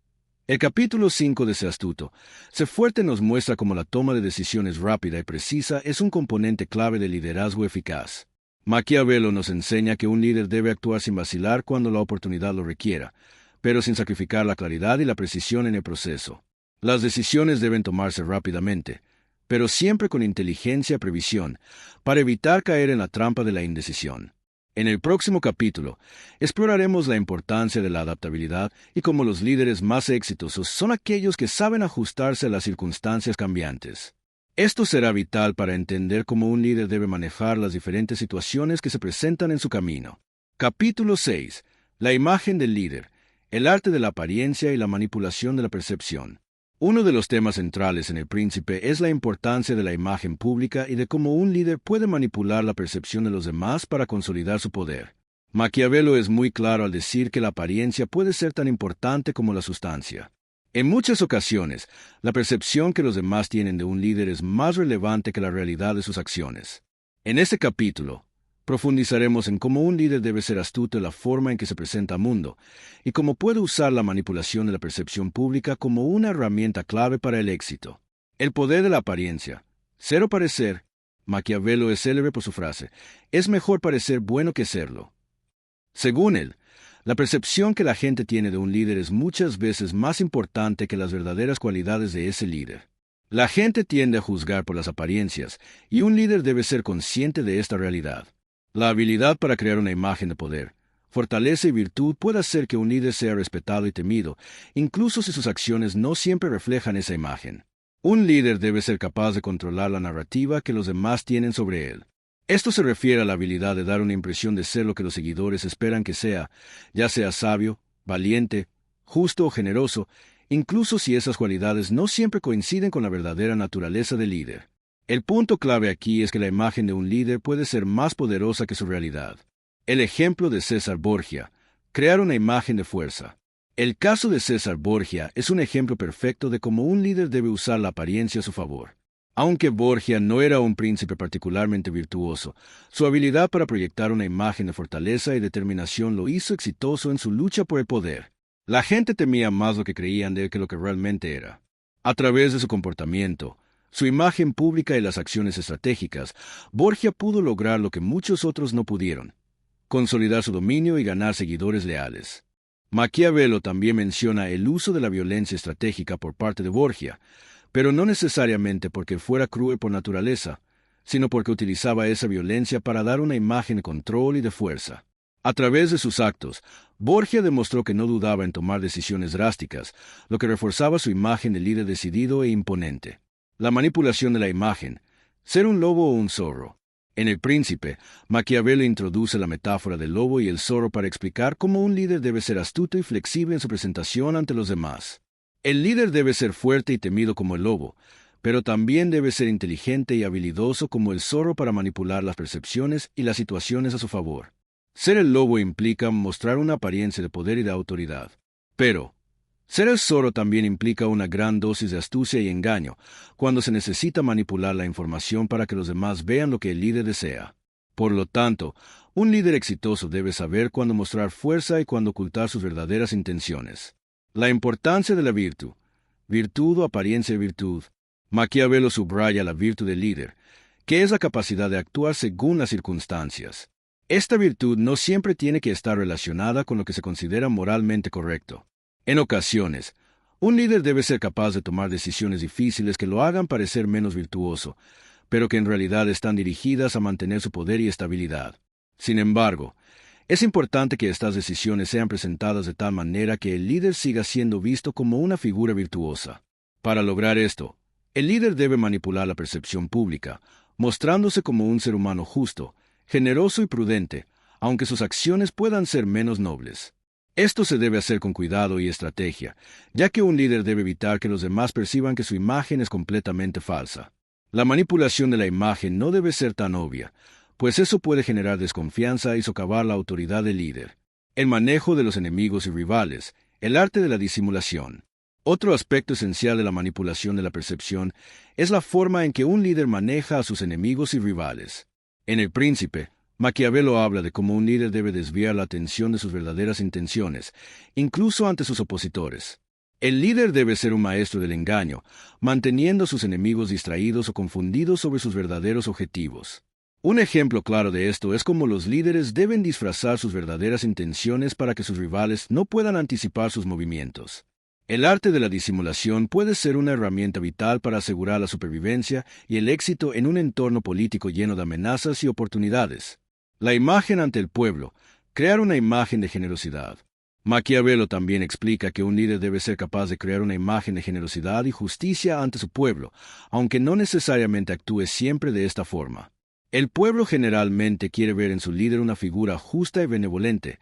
el capítulo 5 de Sé astuto, Sé fuerte nos muestra cómo la toma de decisiones rápida y precisa es un componente clave del liderazgo eficaz. Maquiavelo nos enseña que un líder debe actuar sin vacilar cuando la oportunidad lo requiera, pero sin sacrificar la claridad y la precisión en el proceso. Las decisiones deben tomarse rápidamente, pero siempre con inteligencia y previsión, para evitar caer en la trampa de la indecisión. En el próximo capítulo, exploraremos la importancia de la adaptabilidad y cómo los líderes más exitosos son aquellos que saben ajustarse a las circunstancias cambiantes. Esto será vital para entender cómo un líder debe manejar las diferentes situaciones que se presentan en su camino. Capítulo 6. La imagen del líder, el arte de la apariencia y la manipulación de la percepción. Uno de los temas centrales en El Príncipe es la importancia de la imagen pública y de cómo un líder puede manipular la percepción de los demás para consolidar su poder. Maquiavelo es muy claro al decir que la apariencia puede ser tan importante como la sustancia. En muchas ocasiones, la percepción que los demás tienen de un líder es más relevante que la realidad de sus acciones. En este capítulo, profundizaremos en cómo un líder debe ser astuto en la forma en que se presenta al mundo y cómo puede usar la manipulación de la percepción pública como una herramienta clave para el éxito. El poder de la apariencia. Ser o parecer. Maquiavelo es célebre por su frase: es mejor parecer bueno que serlo. Según él, la percepción que la gente tiene de un líder es muchas veces más importante que las verdaderas cualidades de ese líder. La gente tiende a juzgar por las apariencias, y un líder debe ser consciente de esta realidad. La habilidad para crear una imagen de poder, fortaleza y virtud puede hacer que un líder sea respetado y temido, incluso si sus acciones no siempre reflejan esa imagen. Un líder debe ser capaz de controlar la narrativa que los demás tienen sobre él. Esto se refiere a la habilidad de dar una impresión de ser lo que los seguidores esperan que sea, ya sea sabio, valiente, justo o generoso, incluso si esas cualidades no siempre coinciden con la verdadera naturaleza del líder. El punto clave aquí es que la imagen de un líder puede ser más poderosa que su realidad. El ejemplo de César Borgia: crear una imagen de fuerza. El caso de César Borgia es un ejemplo perfecto de cómo un líder debe usar la apariencia a su favor. Aunque Borgia no era un príncipe particularmente virtuoso, su habilidad para proyectar una imagen de fortaleza y determinación lo hizo exitoso en su lucha por el poder. La gente temía más lo que creían de él que lo que realmente era. A través de su comportamiento, su imagen pública y las acciones estratégicas, Borgia pudo lograr lo que muchos otros no pudieron: consolidar su dominio y ganar seguidores leales. Maquiavelo también menciona el uso de la violencia estratégica por parte de Borgia, pero no necesariamente porque fuera cruel por naturaleza, sino porque utilizaba esa violencia para dar una imagen de control y de fuerza. A través de sus actos, Borgia demostró que no dudaba en tomar decisiones drásticas, lo que reforzaba su imagen de líder decidido e imponente. La manipulación de la imagen: ser un lobo o un zorro. En El Príncipe, Maquiavelo introduce la metáfora del lobo y el zorro para explicar cómo un líder debe ser astuto y flexible en su presentación ante los demás. El líder debe ser fuerte y temido como el lobo, pero también debe ser inteligente y habilidoso como el zorro para manipular las percepciones y las situaciones a su favor. Ser el lobo implica mostrar una apariencia de poder y de autoridad. Pero ser el zorro también implica una gran dosis de astucia y engaño, cuando se necesita manipular la información para que los demás vean lo que el líder desea. Por lo tanto, un líder exitoso debe saber cuándo mostrar fuerza y cuándo ocultar sus verdaderas intenciones. La importancia de la virtud. Virtud o apariencia de virtud. Maquiavelo subraya la virtud del líder, que es la capacidad de actuar según las circunstancias. Esta virtud no siempre tiene que estar relacionada con lo que se considera moralmente correcto. En ocasiones, un líder debe ser capaz de tomar decisiones difíciles que lo hagan parecer menos virtuoso, pero que en realidad están dirigidas a mantener su poder y estabilidad. Sin embargo, es importante que estas decisiones sean presentadas de tal manera que el líder siga siendo visto como una figura virtuosa. Para lograr esto, el líder debe manipular la percepción pública, mostrándose como un ser humano justo, generoso y prudente, aunque sus acciones puedan ser menos nobles. Esto se debe hacer con cuidado y estrategia, ya que un líder debe evitar que los demás perciban que su imagen es completamente falsa. La manipulación de la imagen no debe ser tan obvia, pues eso puede generar desconfianza y socavar la autoridad del líder. El manejo de los enemigos y rivales, el arte de la disimulación. Otro aspecto esencial de la manipulación de la percepción es la forma en que un líder maneja a sus enemigos y rivales. En El Príncipe, Maquiavelo habla de cómo un líder debe desviar la atención de sus verdaderas intenciones, incluso ante sus opositores. El líder debe ser un maestro del engaño, manteniendo a sus enemigos distraídos o confundidos sobre sus verdaderos objetivos. Un ejemplo claro de esto es cómo los líderes deben disfrazar sus verdaderas intenciones para que sus rivales no puedan anticipar sus movimientos. El arte de la disimulación puede ser una herramienta vital para asegurar la supervivencia y el éxito en un entorno político lleno de amenazas y oportunidades. La imagen ante el pueblo. Crear una imagen de generosidad. Maquiavelo también explica que un líder debe ser capaz de crear una imagen de generosidad y justicia ante su pueblo, aunque no necesariamente actúe siempre de esta forma. El pueblo generalmente quiere ver en su líder una figura justa y benevolente,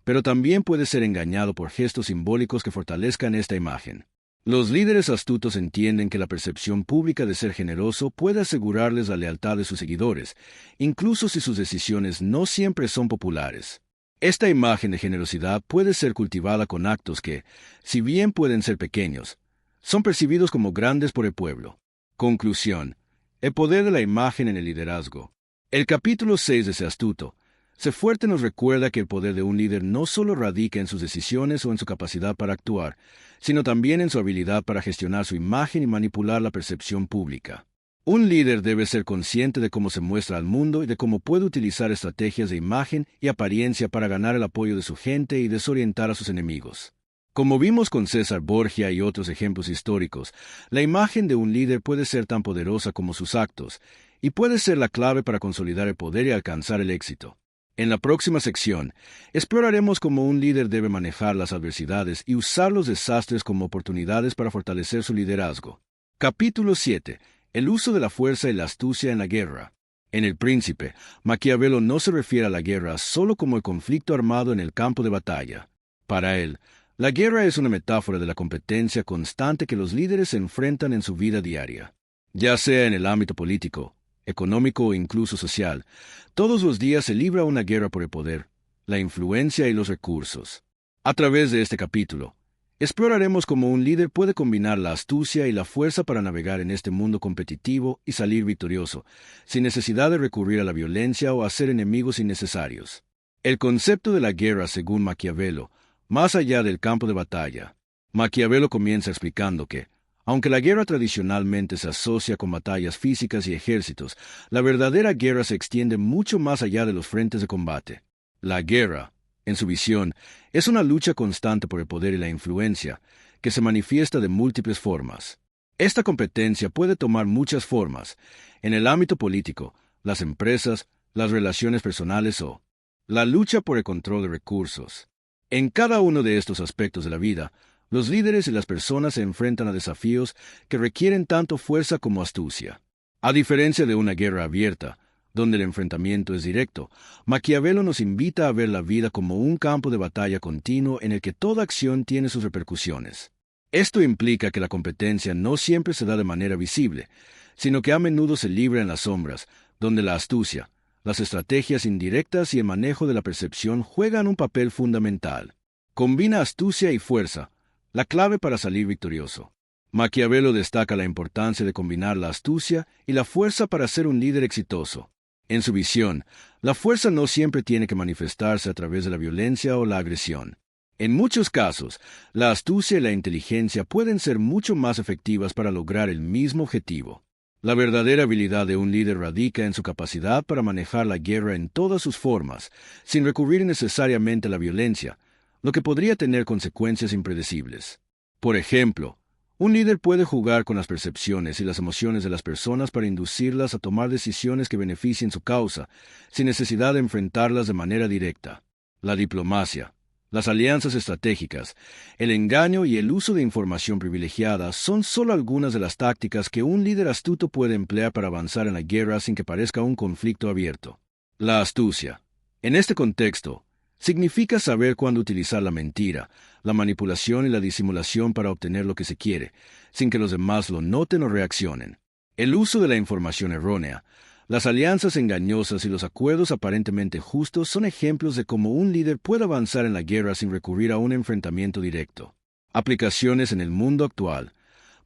pero también puede ser engañado por gestos simbólicos que fortalezcan esta imagen. Los líderes astutos entienden que la percepción pública de ser generoso puede asegurarles la lealtad de sus seguidores, incluso si sus decisiones no siempre son populares. Esta imagen de generosidad puede ser cultivada con actos que, si bien pueden ser pequeños, son percibidos como grandes por el pueblo. Conclusión. El poder de la imagen en el liderazgo. El capítulo 6 de Sé Astuto. Sé Fuerte nos recuerda que el poder de un líder no solo radica en sus decisiones o en su capacidad para actuar, sino también en su habilidad para gestionar su imagen y manipular la percepción pública. Un líder debe ser consciente de cómo se muestra al mundo y de cómo puede utilizar estrategias de imagen y apariencia para ganar el apoyo de su gente y desorientar a sus enemigos. Como vimos con César Borgia y otros ejemplos históricos, la imagen de un líder puede ser tan poderosa como sus actos, y puede ser la clave para consolidar el poder y alcanzar el éxito. En la próxima sección, exploraremos cómo un líder debe manejar las adversidades y usar los desastres como oportunidades para fortalecer su liderazgo. Capítulo 7. El uso de la fuerza y la astucia en la guerra. En El Príncipe, Maquiavelo no se refiere a la guerra solo como el conflicto armado en el campo de batalla. Para él, la guerra es una metáfora de la competencia constante que los líderes se enfrentan en su vida diaria. Ya sea en el ámbito político, económico o incluso social, todos los días se libra una guerra por el poder, la influencia y los recursos. A través de este capítulo, Exploraremos cómo un líder puede combinar la astucia y la fuerza para navegar en este mundo competitivo y salir victorioso, sin necesidad de recurrir a la violencia o hacer enemigos innecesarios. El concepto de la guerra según Maquiavelo, más allá del campo de batalla. Maquiavelo comienza explicando que, aunque la guerra tradicionalmente se asocia con batallas físicas y ejércitos, la verdadera guerra se extiende mucho más allá de los frentes de combate. La guerra, en su visión, es una lucha constante por el poder y la influencia, que se manifiesta de múltiples formas. Esta competencia puede tomar muchas formas, en el ámbito político, las empresas, las relaciones personales o la lucha por el control de recursos. En cada uno de estos aspectos de la vida, los líderes y las personas se enfrentan a desafíos que requieren tanto fuerza como astucia. A diferencia de una guerra abierta, donde el enfrentamiento es directo, Maquiavelo nos invita a ver la vida como un campo de batalla continuo en el que toda acción tiene sus repercusiones. Esto implica que la competencia no siempre se da de manera visible, sino que a menudo se libra en las sombras, donde la astucia, las estrategias indirectas y el manejo de la percepción juegan un papel fundamental. Combina astucia y fuerza, la clave para salir victorioso. Maquiavelo destaca la importancia de combinar la astucia y la fuerza para ser un líder exitoso. En su visión, la fuerza no siempre tiene que manifestarse a través de la violencia o la agresión. En muchos casos, la astucia y la inteligencia pueden ser mucho más efectivas para lograr el mismo objetivo. La verdadera habilidad de un líder radica en su capacidad para manejar la guerra en todas sus formas, sin recurrir necesariamente a la violencia, lo que podría tener consecuencias impredecibles. Por ejemplo, un líder puede jugar con las percepciones y las emociones de las personas para inducirlas a tomar decisiones que beneficien su causa, sin necesidad de enfrentarlas de manera directa. La diplomacia, las alianzas estratégicas, el engaño y el uso de información privilegiada son solo algunas de las tácticas que un líder astuto puede emplear para avanzar en la guerra sin que parezca un conflicto abierto. La astucia, en este contexto, significa saber cuándo utilizar la mentira, la manipulación y la disimulación para obtener lo que se quiere, sin que los demás lo noten o reaccionen. El uso de la información errónea, las alianzas engañosas y los acuerdos aparentemente justos son ejemplos de cómo un líder puede avanzar en la guerra sin recurrir a un enfrentamiento directo. Aplicaciones en el mundo actual.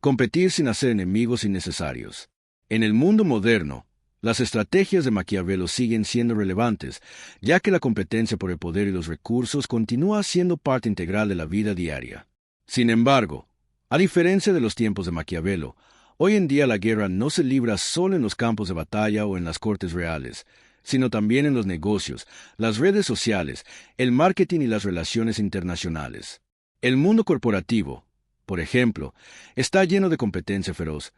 Competir sin hacer enemigos innecesarios. En el mundo moderno, las estrategias de Maquiavelo siguen siendo relevantes, ya que la competencia por el poder y los recursos continúa siendo parte integral de la vida diaria. Sin embargo, a diferencia de los tiempos de Maquiavelo, hoy en día la guerra no se libra solo en los campos de batalla o en las cortes reales, sino también en los negocios, las redes sociales, el marketing y las relaciones internacionales. El mundo corporativo, por ejemplo, está lleno de competencia feroz,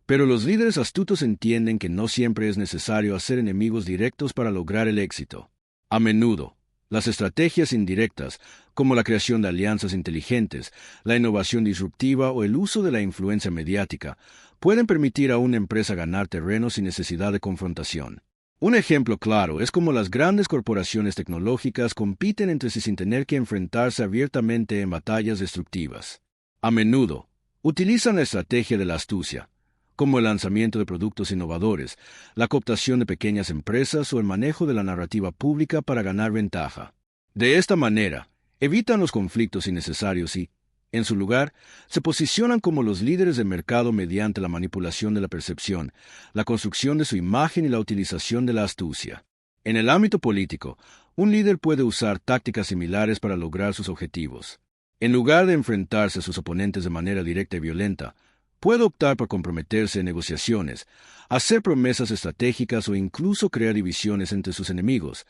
pero los líderes astutos entienden que no siempre es necesario hacer enemigos directos para lograr el éxito. A menudo, las estrategias indirectas, como la creación de alianzas inteligentes, la innovación disruptiva o el uso de la influencia mediática, pueden permitir a una empresa ganar terreno sin necesidad de confrontación. Un ejemplo claro es cómo las grandes corporaciones tecnológicas compiten entre sí sin tener que enfrentarse abiertamente en batallas destructivas. A menudo, utilizan la estrategia de la astucia, como el lanzamiento de productos innovadores, la cooptación de pequeñas empresas o el manejo de la narrativa pública para ganar ventaja. De esta manera, evitan los conflictos innecesarios y, en su lugar, se posicionan como los líderes de mercado mediante la manipulación de la percepción, la construcción de su imagen y la utilización de la astucia. En el ámbito político, un líder puede usar tácticas similares para lograr sus objetivos. En lugar de enfrentarse a sus oponentes de manera directa y violenta, puede optar por comprometerse en negociaciones, hacer promesas estratégicas o incluso crear divisiones entre sus enemigos,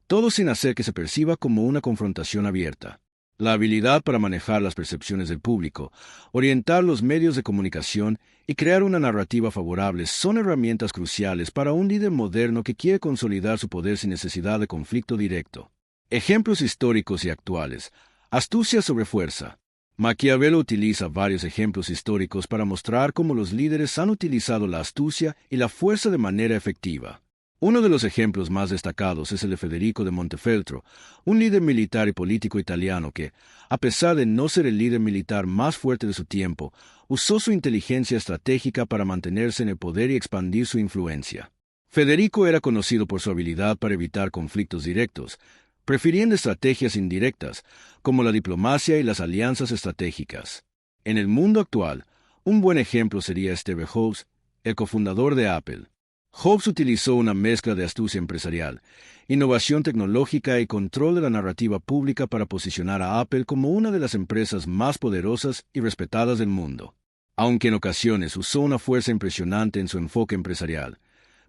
todo sin hacer que se perciba como una confrontación abierta. La habilidad para manejar las percepciones del público, orientar los medios de comunicación y crear una narrativa favorable son herramientas cruciales para un líder moderno que quiere consolidar su poder sin necesidad de conflicto directo. Ejemplos históricos y actuales. Astucia sobre fuerza. Maquiavelo utiliza varios ejemplos históricos para mostrar cómo los líderes han utilizado la astucia y la fuerza de manera efectiva. Uno de los ejemplos más destacados es el de Federico de Montefeltro, un líder militar y político italiano que, a pesar de no ser el líder militar más fuerte de su tiempo, usó su inteligencia estratégica para mantenerse en el poder y expandir su influencia. Federico era conocido por su habilidad para evitar conflictos directos, prefiriendo estrategias indirectas, como la diplomacia y las alianzas estratégicas. En el mundo actual, un buen ejemplo sería Steve Jobs, el cofundador de Apple. Jobs utilizó una mezcla de astucia empresarial, innovación tecnológica y control de la narrativa pública para posicionar a Apple como una de las empresas más poderosas y respetadas del mundo. Aunque en ocasiones usó una fuerza impresionante en su enfoque empresarial,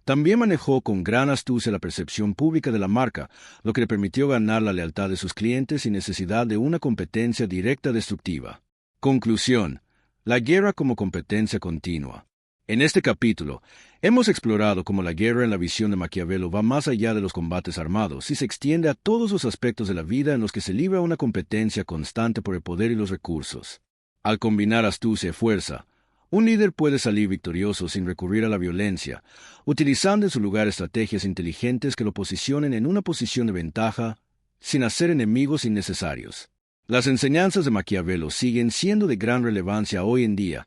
también manejó con gran astucia la percepción pública de la marca, lo que le permitió ganar la lealtad de sus clientes sin necesidad de una competencia directa destructiva. Conclusión: la guerra como competencia continua. En este capítulo, hemos explorado cómo la guerra en la visión de Maquiavelo va más allá de los combates armados y se extiende a todos los aspectos de la vida en los que se libra una competencia constante por el poder y los recursos. Al combinar astucia y fuerza, un líder puede salir victorioso sin recurrir a la violencia, utilizando en su lugar estrategias inteligentes que lo posicionen en una posición de ventaja, sin hacer enemigos innecesarios. Las enseñanzas de Maquiavelo siguen siendo de gran relevancia hoy en día,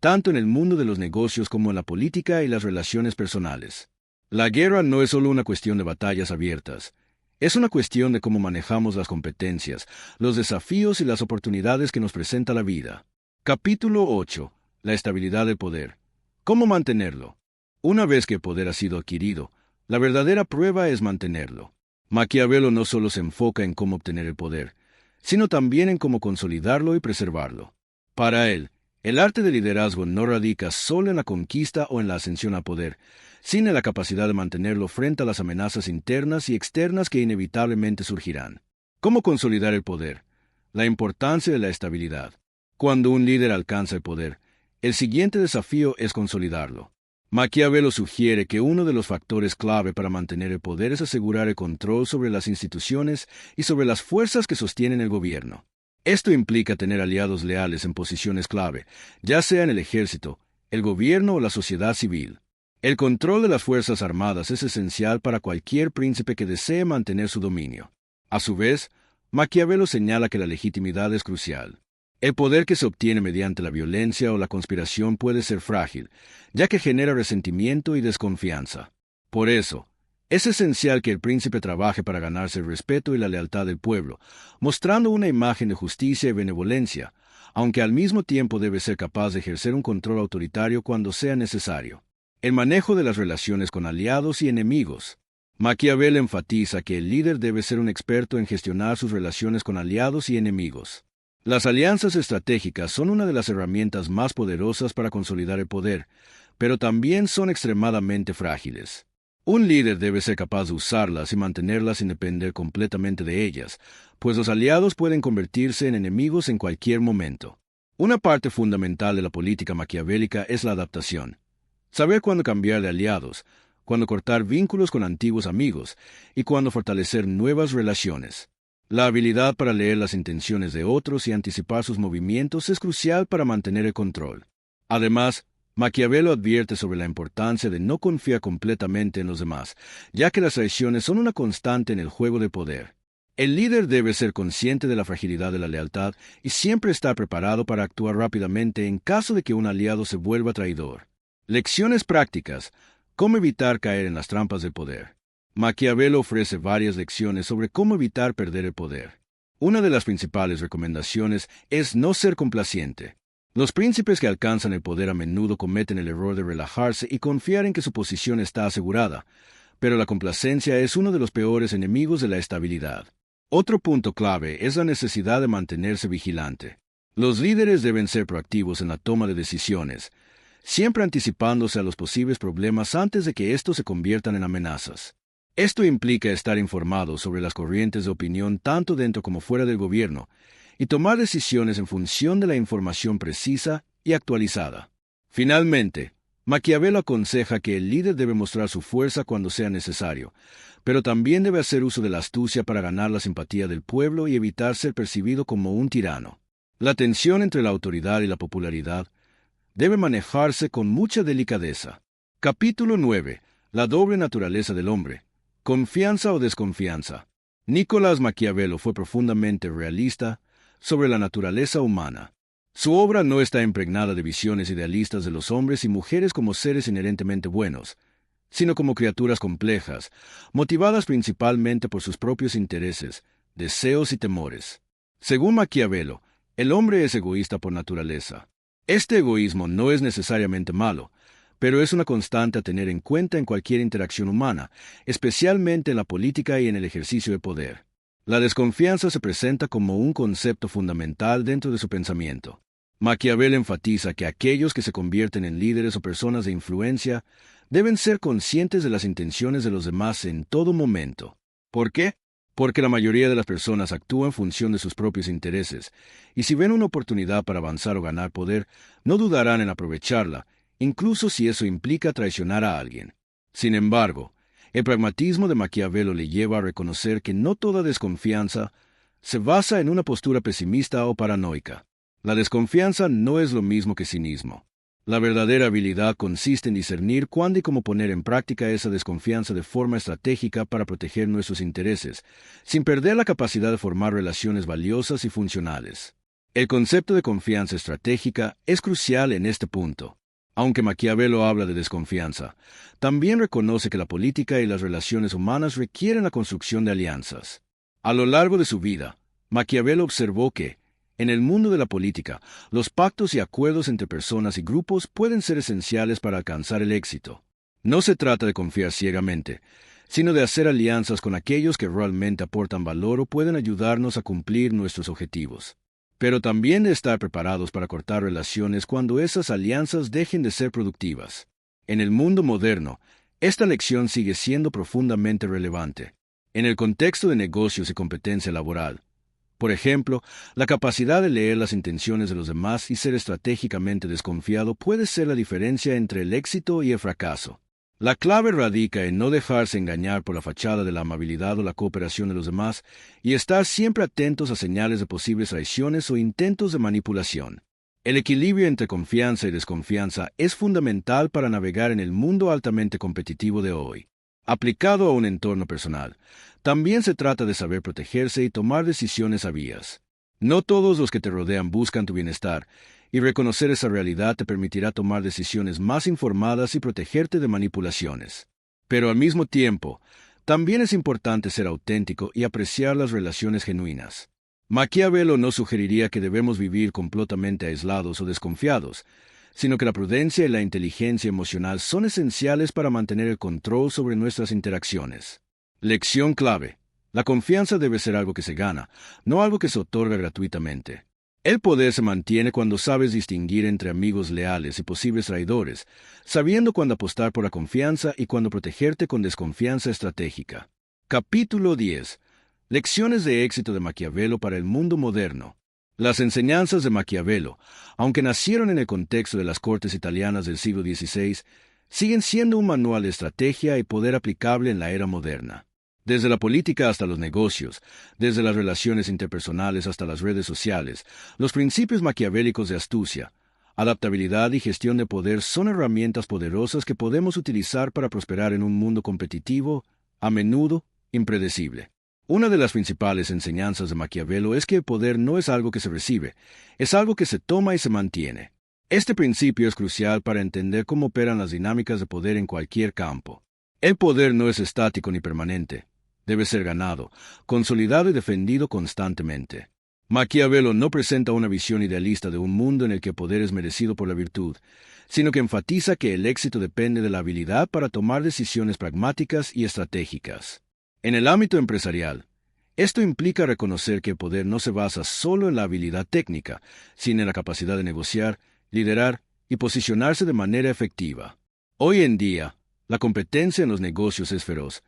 tanto en el mundo de los negocios como en la política y las relaciones personales. La guerra no es solo una cuestión de batallas abiertas, es una cuestión de cómo manejamos las competencias, los desafíos y las oportunidades que nos presenta la vida. Capítulo 8. La estabilidad del poder. ¿Cómo mantenerlo? Una vez que el poder ha sido adquirido, la verdadera prueba es mantenerlo. Maquiavelo no solo se enfoca en cómo obtener el poder, sino también en cómo consolidarlo y preservarlo. Para él, el arte del liderazgo no radica solo en la conquista o en la ascensión al poder, sino en la capacidad de mantenerlo frente a las amenazas internas y externas que inevitablemente surgirán. ¿Cómo consolidar el poder? La importancia de la estabilidad. Cuando un líder alcanza el poder, el siguiente desafío es consolidarlo. Maquiavelo sugiere que uno de los factores clave para mantener el poder es asegurar el control sobre las instituciones y sobre las fuerzas que sostienen el gobierno. Esto implica tener aliados leales en posiciones clave, ya sea en el ejército, el gobierno o la sociedad civil. El control de las fuerzas armadas es esencial para cualquier príncipe que desee mantener su dominio. A su vez, Maquiavelo señala que la legitimidad es crucial. El poder que se obtiene mediante la violencia o la conspiración puede ser frágil, ya que genera resentimiento y desconfianza. Por eso, es esencial que el príncipe trabaje para ganarse el respeto y la lealtad del pueblo, mostrando una imagen de justicia y benevolencia, aunque al mismo tiempo debe ser capaz de ejercer un control autoritario cuando sea necesario. El manejo de las relaciones con aliados y enemigos. Maquiavelo enfatiza que el líder debe ser un experto en gestionar sus relaciones con aliados y enemigos. Las alianzas estratégicas son una de las herramientas más poderosas para consolidar el poder, pero también son extremadamente frágiles. Un líder debe ser capaz de usarlas y mantenerlas sin depender completamente de ellas, pues los aliados pueden convertirse en enemigos en cualquier momento. Una parte fundamental de la política maquiavélica es la adaptación. Saber cuándo cambiar de aliados, cuándo cortar vínculos con antiguos amigos y cuándo fortalecer nuevas relaciones. La habilidad para leer las intenciones de otros y anticipar sus movimientos es crucial para mantener el control. Además, Maquiavelo advierte sobre la importancia de no confiar completamente en los demás, ya que las traiciones son una constante en el juego de poder. El líder debe ser consciente de la fragilidad de la lealtad y siempre estar preparado para actuar rápidamente en caso de que un aliado se vuelva traidor. Lecciones prácticas. ¿Cómo evitar caer en las trampas del poder? Maquiavelo ofrece varias lecciones sobre cómo evitar perder el poder. Una de las principales recomendaciones es no ser complaciente. Los príncipes que alcanzan el poder a menudo cometen el error de relajarse y confiar en que su posición está asegurada, pero la complacencia es uno de los peores enemigos de la estabilidad. Otro punto clave es la necesidad de mantenerse vigilante. Los líderes deben ser proactivos en la toma de decisiones, siempre anticipándose a los posibles problemas antes de que estos se conviertan en amenazas. Esto implica estar informado sobre las corrientes de opinión tanto dentro como fuera del gobierno y tomar decisiones en función de la información precisa y actualizada. Finalmente, Maquiavelo aconseja que el líder debe mostrar su fuerza cuando sea necesario, pero también debe hacer uso de la astucia para ganar la simpatía del pueblo y evitar ser percibido como un tirano. La tensión entre la autoridad y la popularidad debe manejarse con mucha delicadeza. Capítulo 9. La doble naturaleza del hombre. Confianza o desconfianza. Nicolás Maquiavelo fue profundamente realista sobre la naturaleza humana. Su obra no está impregnada de visiones idealistas de los hombres y mujeres como seres inherentemente buenos, sino como criaturas complejas, motivadas principalmente por sus propios intereses, deseos y temores. Según Maquiavelo, el hombre es egoísta por naturaleza. Este egoísmo no es necesariamente malo, pero es una constante a tener en cuenta en cualquier interacción humana, especialmente en la política y en el ejercicio de poder. La desconfianza se presenta como un concepto fundamental dentro de su pensamiento. Maquiavelo enfatiza que aquellos que se convierten en líderes o personas de influencia deben ser conscientes de las intenciones de los demás en todo momento. ¿Por qué? Porque la mayoría de las personas actúan en función de sus propios intereses, y si ven una oportunidad para avanzar o ganar poder, no dudarán en aprovecharla, incluso si eso implica traicionar a alguien. Sin embargo, el pragmatismo de Maquiavelo le lleva a reconocer que no toda desconfianza se basa en una postura pesimista o paranoica. La desconfianza no es lo mismo que cinismo. La verdadera habilidad consiste en discernir cuándo y cómo poner en práctica esa desconfianza de forma estratégica para proteger nuestros intereses, sin perder la capacidad de formar relaciones valiosas y funcionales. El concepto de confianza estratégica es crucial en este punto. Aunque Maquiavelo habla de desconfianza, también reconoce que la política y las relaciones humanas requieren la construcción de alianzas. A lo largo de su vida, Maquiavelo observó que, en el mundo de la política, los pactos y acuerdos entre personas y grupos pueden ser esenciales para alcanzar el éxito. No se trata de confiar ciegamente, sino de hacer alianzas con aquellos que realmente aportan valor o pueden ayudarnos a cumplir nuestros objetivos. Pero también de estar preparados para cortar relaciones cuando esas alianzas dejen de ser productivas. En el mundo moderno, esta lección sigue siendo profundamente relevante. En el contexto de negocios y competencia laboral, por ejemplo, la capacidad de leer las intenciones de los demás y ser estratégicamente desconfiado puede ser la diferencia entre el éxito y el fracaso. La clave radica en no dejarse engañar por la fachada de la amabilidad o la cooperación de los demás y estar siempre atentos a señales de posibles traiciones o intentos de manipulación. El equilibrio entre confianza y desconfianza es fundamental para navegar en el mundo altamente competitivo de hoy. Aplicado a un entorno personal, también se trata de saber protegerse y tomar decisiones sabias. No todos los que te rodean buscan tu bienestar, y reconocer esa realidad te permitirá tomar decisiones más informadas y protegerte de manipulaciones. Pero al mismo tiempo, también es importante ser auténtico y apreciar las relaciones genuinas. Maquiavelo no sugeriría que debemos vivir completamente aislados o desconfiados, sino que la prudencia y la inteligencia emocional son esenciales para mantener el control sobre nuestras interacciones. Lección clave. La confianza debe ser algo que se gana, no algo que se otorga gratuitamente. El poder se mantiene cuando sabes distinguir entre amigos leales y posibles traidores, sabiendo cuándo apostar por la confianza y cuándo protegerte con desconfianza estratégica. Capítulo 10. Lecciones de éxito de Maquiavelo para el mundo moderno. Las enseñanzas de Maquiavelo, aunque nacieron en el contexto de las cortes italianas del siglo XVI, siguen siendo un manual de estrategia y poder aplicable en la era moderna. Desde la política hasta los negocios, desde las relaciones interpersonales hasta las redes sociales, los principios maquiavélicos de astucia, adaptabilidad y gestión de poder son herramientas poderosas que podemos utilizar para prosperar en un mundo competitivo, a menudo impredecible. Una de las principales enseñanzas de Maquiavelo es que el poder no es algo que se recibe, es algo que se toma y se mantiene. Este principio es crucial para entender cómo operan las dinámicas de poder en cualquier campo. El poder no es estático ni permanente. Debe ser ganado, consolidado y defendido constantemente. Maquiavelo no presenta una visión idealista de un mundo en el que el poder es merecido por la virtud, sino que enfatiza que el éxito depende de la habilidad para tomar decisiones pragmáticas y estratégicas. En el ámbito empresarial, esto implica reconocer que el poder no se basa solo en la habilidad técnica, sino en la capacidad de negociar, liderar y posicionarse de manera efectiva. Hoy en día, la competencia en los negocios es feroz,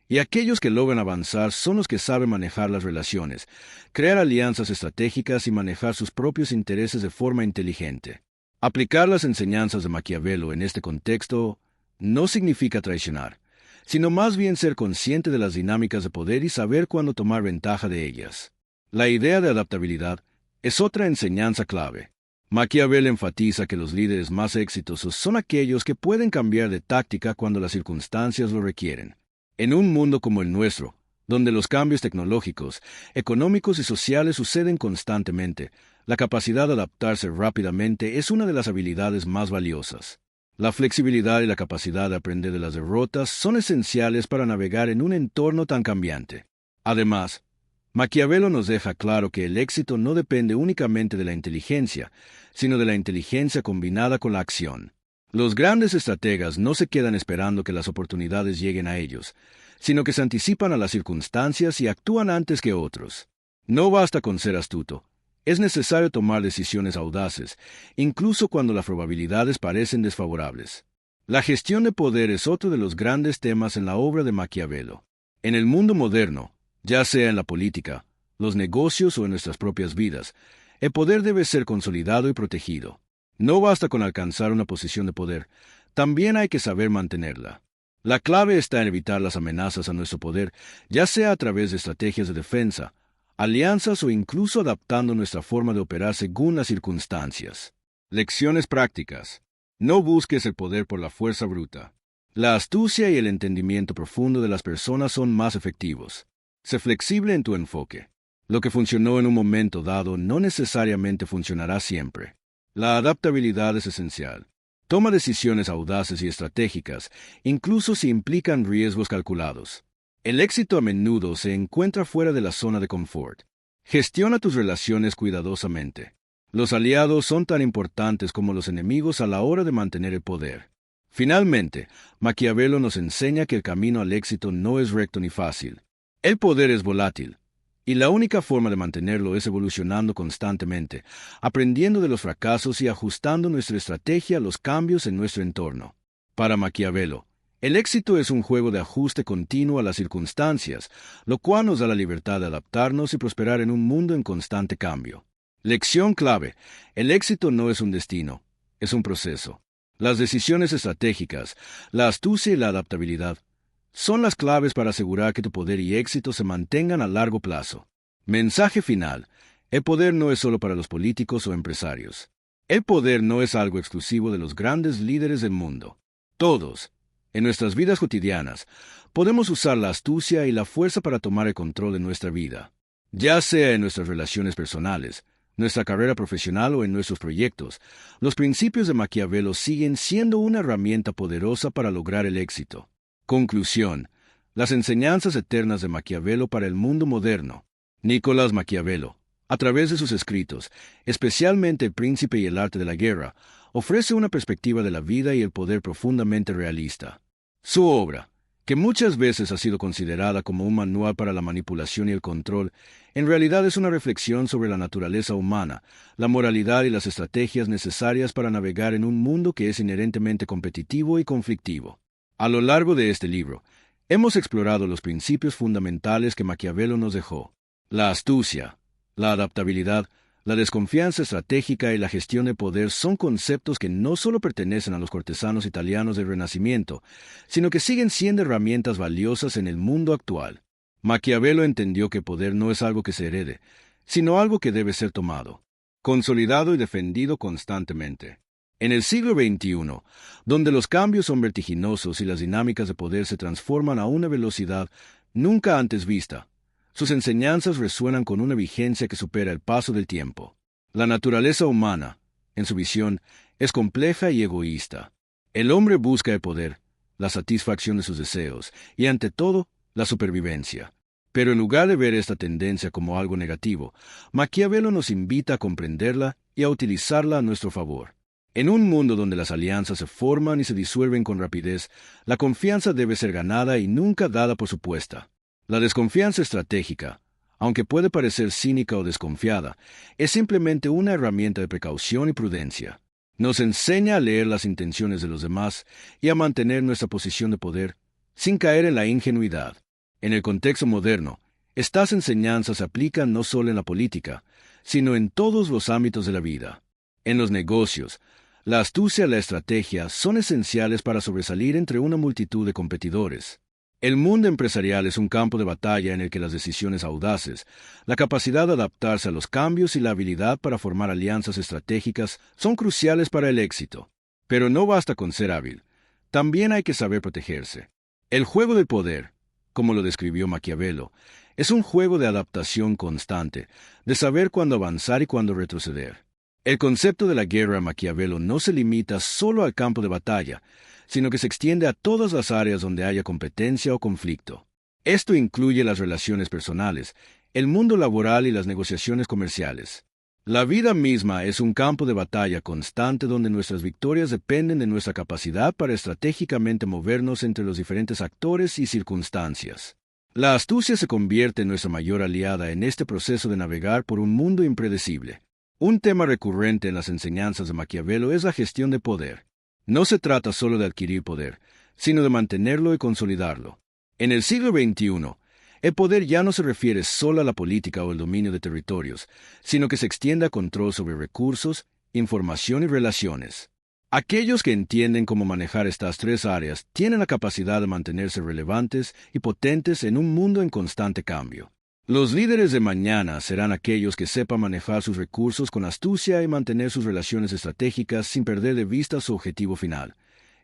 y aquellos que logran avanzar son los que saben manejar las relaciones, crear alianzas estratégicas y manejar sus propios intereses de forma inteligente. Aplicar las enseñanzas de Maquiavelo en este contexto no significa traicionar, sino más bien ser consciente de las dinámicas de poder y saber cuándo tomar ventaja de ellas. La idea de adaptabilidad es otra enseñanza clave. Maquiavelo enfatiza que los líderes más exitosos son aquellos que pueden cambiar de táctica cuando las circunstancias lo requieren. En un mundo como el nuestro, donde los cambios tecnológicos, económicos y sociales suceden constantemente, la capacidad de adaptarse rápidamente es una de las habilidades más valiosas. La flexibilidad y la capacidad de aprender de las derrotas son esenciales para navegar en un entorno tan cambiante. Además, Maquiavelo nos deja claro que el éxito no depende únicamente de la inteligencia, sino de la inteligencia combinada con la acción. Los grandes estrategas no se quedan esperando que las oportunidades lleguen a ellos, sino que se anticipan a las circunstancias y actúan antes que otros. No basta con ser astuto. Es necesario tomar decisiones audaces, incluso cuando las probabilidades parecen desfavorables. La gestión de poder es otro de los grandes temas en la obra de Maquiavelo. En el mundo moderno, ya sea en la política, los negocios o en nuestras propias vidas, el poder debe ser consolidado y protegido. No basta con alcanzar una posición de poder, también hay que saber mantenerla. La clave está en evitar las amenazas a nuestro poder, ya sea a través de estrategias de defensa, alianzas o incluso adaptando nuestra forma de operar según las circunstancias. Lecciones prácticas. No busques el poder por la fuerza bruta. La astucia y el entendimiento profundo de las personas son más efectivos. Sé flexible en tu enfoque. Lo que funcionó en un momento dado no necesariamente funcionará siempre. La adaptabilidad es esencial. Toma decisiones audaces y estratégicas, incluso si implican riesgos calculados. El éxito a menudo se encuentra fuera de la zona de confort. Gestiona tus relaciones cuidadosamente. Los aliados son tan importantes como los enemigos a la hora de mantener el poder. Finalmente, Maquiavelo nos enseña que el camino al éxito no es recto ni fácil. El poder es volátil, y la única forma de mantenerlo es evolucionando constantemente, aprendiendo de los fracasos y ajustando nuestra estrategia a los cambios en nuestro entorno. Para Maquiavelo, el éxito es un juego de ajuste continuo a las circunstancias, lo cual nos da la libertad de adaptarnos y prosperar en un mundo en constante cambio. Lección clave: el éxito no es un destino, es un proceso. Las decisiones estratégicas, la astucia y la adaptabilidad son las claves para asegurar que tu poder y éxito se mantengan a largo plazo. Mensaje final: el poder no es solo para los políticos o empresarios. El poder no es algo exclusivo de los grandes líderes del mundo. Todos, en nuestras vidas cotidianas, podemos usar la astucia y la fuerza para tomar el control de nuestra vida. Ya sea en nuestras relaciones personales, nuestra carrera profesional o en nuestros proyectos, los principios de Maquiavelo siguen siendo una herramienta poderosa para lograr el éxito. Conclusión: las enseñanzas eternas de Maquiavelo para el mundo moderno. Nicolás Maquiavelo, a través de sus escritos, especialmente El Príncipe y el Arte de la Guerra, ofrece una perspectiva de la vida y el poder profundamente realista. Su obra, que muchas veces ha sido considerada como un manual para la manipulación y el control, en realidad es una reflexión sobre la naturaleza humana, la moralidad y las estrategias necesarias para navegar en un mundo que es inherentemente competitivo y conflictivo. A lo largo de este libro, hemos explorado los principios fundamentales que Maquiavelo nos dejó: la astucia, la adaptabilidad, la desconfianza estratégica y la gestión de poder son conceptos que no solo pertenecen a los cortesanos italianos del Renacimiento, sino que siguen siendo herramientas valiosas en el mundo actual. Maquiavelo entendió que poder no es algo que se herede, sino algo que debe ser tomado, consolidado y defendido constantemente. En el siglo XXI, donde los cambios son vertiginosos y las dinámicas de poder se transforman a una velocidad nunca antes vista, sus enseñanzas resuenan con una vigencia que supera el paso del tiempo. La naturaleza humana, en su visión, es compleja y egoísta. El hombre busca el poder, la satisfacción de sus deseos y, ante todo, la supervivencia. Pero en lugar de ver esta tendencia como algo negativo, Maquiavelo nos invita a comprenderla y a utilizarla a nuestro favor. En un mundo donde las alianzas se forman y se disuelven con rapidez, la confianza debe ser ganada y nunca dada por supuesta. La desconfianza estratégica, aunque puede parecer cínica o desconfiada, es simplemente una herramienta de precaución y prudencia. Nos enseña a leer las intenciones de los demás y a mantener nuestra posición de poder, sin caer en la ingenuidad. En el contexto moderno, estas enseñanzas se aplican no solo en la política, sino en todos los ámbitos de la vida. En los negocios, la astucia y la estrategia son esenciales para sobresalir entre una multitud de competidores. El mundo empresarial es un campo de batalla en el que las decisiones audaces, la capacidad de adaptarse a los cambios y la habilidad para formar alianzas estratégicas son cruciales para el éxito. Pero no basta con ser hábil, también hay que saber protegerse. El juego del poder, como lo describió Maquiavelo, es un juego de adaptación constante, de saber cuándo avanzar y cuándo retroceder. El concepto de la guerra Maquiavelo no se limita solo al campo de batalla, sino que se extiende a todas las áreas donde haya competencia o conflicto. Esto incluye las relaciones personales, el mundo laboral y las negociaciones comerciales. La vida misma es un campo de batalla constante donde nuestras victorias dependen de nuestra capacidad para estratégicamente movernos entre los diferentes actores y circunstancias. La astucia se convierte en nuestra mayor aliada en este proceso de navegar por un mundo impredecible. Un tema recurrente en las enseñanzas de Maquiavelo es la gestión de poder. No se trata solo de adquirir poder, sino de mantenerlo y consolidarlo. En el siglo XXI, el poder ya no se refiere solo a la política o el dominio de territorios, sino que se extiende a control sobre recursos, información y relaciones. Aquellos que entienden cómo manejar estas tres áreas tienen la capacidad de mantenerse relevantes y potentes en un mundo en constante cambio. Los líderes de mañana serán aquellos que sepan manejar sus recursos con astucia y mantener sus relaciones estratégicas sin perder de vista su objetivo final,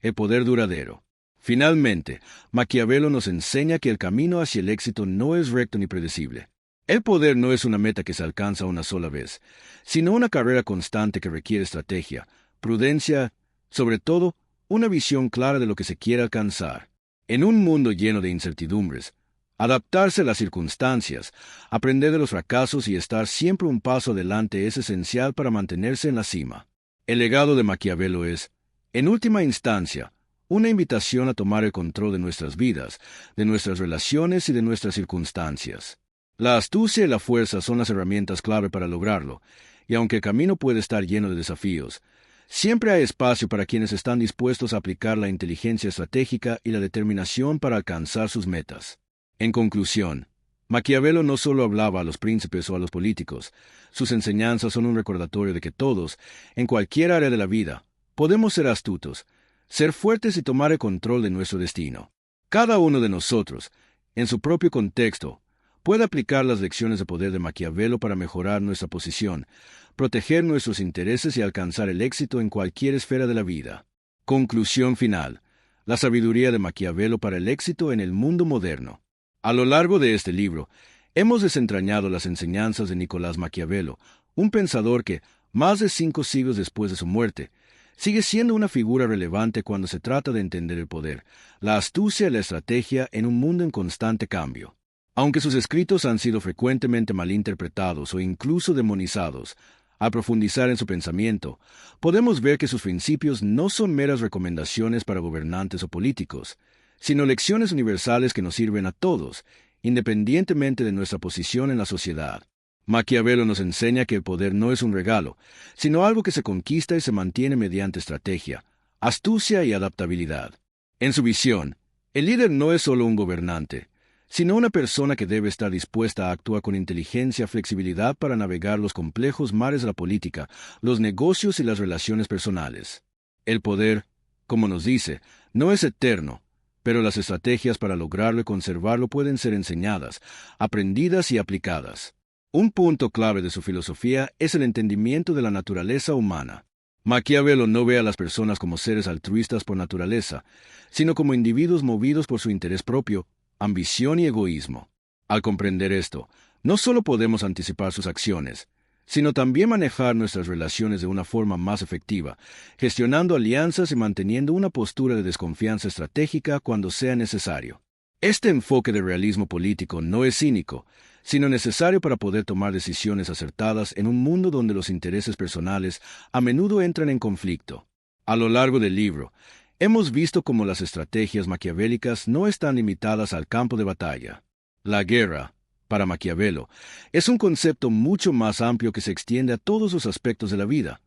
el poder duradero. Finalmente, Maquiavelo nos enseña que el camino hacia el éxito no es recto ni predecible. El poder no es una meta que se alcanza una sola vez, sino una carrera constante que requiere estrategia, prudencia, sobre todo, una visión clara de lo que se quiere alcanzar. En un mundo lleno de incertidumbres, adaptarse a las circunstancias, aprender de los fracasos y estar siempre un paso adelante es esencial para mantenerse en la cima. El legado de Maquiavelo es, en última instancia, una invitación a tomar el control de nuestras vidas, de nuestras relaciones y de nuestras circunstancias. La astucia y la fuerza son las herramientas clave para lograrlo, y aunque el camino puede estar lleno de desafíos, siempre hay espacio para quienes están dispuestos a aplicar la inteligencia estratégica y la determinación para alcanzar sus metas. En conclusión, Maquiavelo no solo hablaba a los príncipes o a los políticos, sus enseñanzas son un recordatorio de que todos, en cualquier área de la vida, podemos ser astutos, ser fuertes y tomar el control de nuestro destino. Cada uno de nosotros, en su propio contexto, puede aplicar las lecciones de poder de Maquiavelo para mejorar nuestra posición, proteger nuestros intereses y alcanzar el éxito en cualquier esfera de la vida. Conclusión final. La sabiduría de Maquiavelo para el éxito en el mundo moderno. A lo largo de este libro, hemos desentrañado las enseñanzas de Nicolás Maquiavelo, un pensador que, más de 5 siglos después de su muerte, sigue siendo una figura relevante cuando se trata de entender el poder, la astucia y la estrategia en un mundo en constante cambio. Aunque sus escritos han sido frecuentemente malinterpretados o incluso demonizados, al profundizar en su pensamiento, podemos ver que sus principios no son meras recomendaciones para gobernantes o políticos, sino lecciones universales que nos sirven a todos, independientemente de nuestra posición en la sociedad. Maquiavelo nos enseña que el poder no es un regalo, sino algo que se conquista y se mantiene mediante estrategia, astucia y adaptabilidad. En su visión, el líder no es solo un gobernante, sino una persona que debe estar dispuesta a actuar con inteligencia y flexibilidad para navegar los complejos mares de la política, los negocios y las relaciones personales. El poder, como nos dice, no es eterno, pero las estrategias para lograrlo y conservarlo pueden ser enseñadas, aprendidas y aplicadas. Un punto clave de su filosofía es el entendimiento de la naturaleza humana. Maquiavelo no ve a las personas como seres altruistas por naturaleza, sino como individuos movidos por su interés propio, ambición y egoísmo. Al comprender esto, no solo podemos anticipar sus acciones, sino también manejar nuestras relaciones de una forma más efectiva, gestionando alianzas y manteniendo una postura de desconfianza estratégica cuando sea necesario. Este enfoque de realismo político no es cínico, sino necesario para poder tomar decisiones acertadas en un mundo donde los intereses personales a menudo entran en conflicto. A lo largo del libro, hemos visto cómo las estrategias maquiavélicas no están limitadas al campo de batalla. La guerra, para Maquiavelo, es un concepto mucho más amplio que se extiende a todos los aspectos de la vida,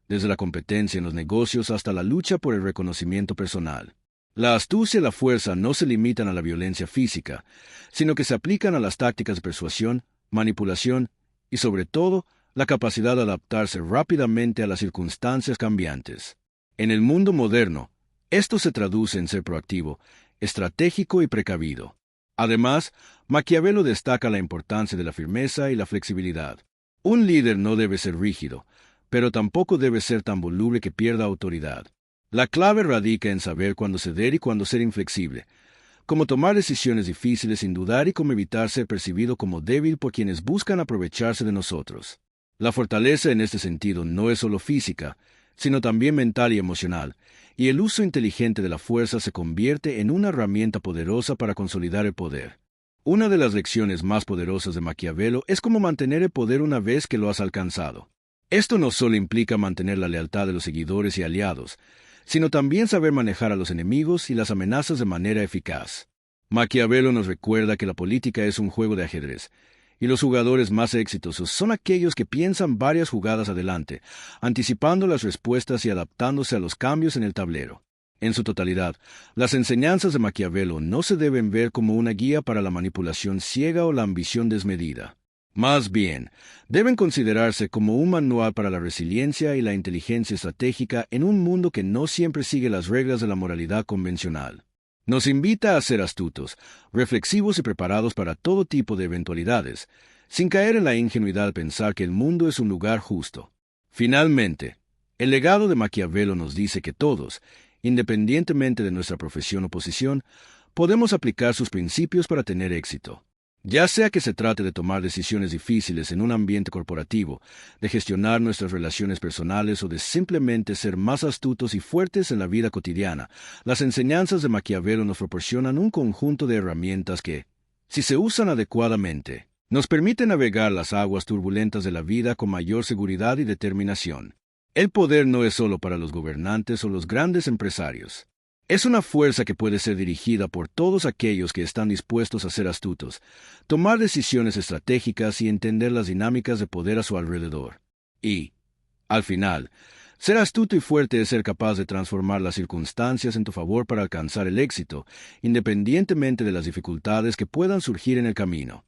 desde la competencia en los negocios hasta la lucha por el reconocimiento personal. La astucia y la fuerza no se limitan a la violencia física, sino que se aplican a las tácticas de persuasión, manipulación y, sobre todo, la capacidad de adaptarse rápidamente a las circunstancias cambiantes. En el mundo moderno, esto se traduce en ser proactivo, estratégico y precavido. Además, Maquiavelo destaca la importancia de la firmeza y la flexibilidad. Un líder no debe ser rígido, pero tampoco debe ser tan voluble que pierda autoridad. La clave radica en saber cuándo ceder y cuándo ser inflexible, cómo tomar decisiones difíciles sin dudar y cómo evitar ser percibido como débil por quienes buscan aprovecharse de nosotros. La fortaleza en este sentido no es solo física, sino también mental y emocional, y el uso inteligente de la fuerza se convierte en una herramienta poderosa para consolidar el poder. Una de las lecciones más poderosas de Maquiavelo es cómo mantener el poder una vez que lo has alcanzado. Esto no solo implica mantener la lealtad de los seguidores y aliados, sino también saber manejar a los enemigos y las amenazas de manera eficaz. Maquiavelo nos recuerda que la política es un juego de ajedrez, y los jugadores más exitosos son aquellos que piensan varias jugadas adelante, anticipando las respuestas y adaptándose a los cambios en el tablero. En su totalidad, las enseñanzas de Maquiavelo no se deben ver como una guía para la manipulación ciega o la ambición desmedida. Más bien, deben considerarse como un manual para la resiliencia y la inteligencia estratégica en un mundo que no siempre sigue las reglas de la moralidad convencional. Nos invita a ser astutos, reflexivos y preparados para todo tipo de eventualidades, sin caer en la ingenuidad al pensar que el mundo es un lugar justo. Finalmente, el legado de Maquiavelo nos dice que todos, independientemente de nuestra profesión o posición, podemos aplicar sus principios para tener éxito. Ya sea que se trate de tomar decisiones difíciles en un ambiente corporativo, de gestionar nuestras relaciones personales o de simplemente ser más astutos y fuertes en la vida cotidiana, las enseñanzas de Maquiavelo nos proporcionan un conjunto de herramientas que, si se usan adecuadamente, nos permiten navegar las aguas turbulentas de la vida con mayor seguridad y determinación. El poder no es solo para los gobernantes o los grandes empresarios. Es una fuerza que puede ser dirigida por todos aquellos que están dispuestos a ser astutos, tomar decisiones estratégicas y entender las dinámicas de poder a su alrededor. Y, al final, ser astuto y fuerte es ser capaz de transformar las circunstancias en tu favor para alcanzar el éxito, independientemente de las dificultades que puedan surgir en el camino.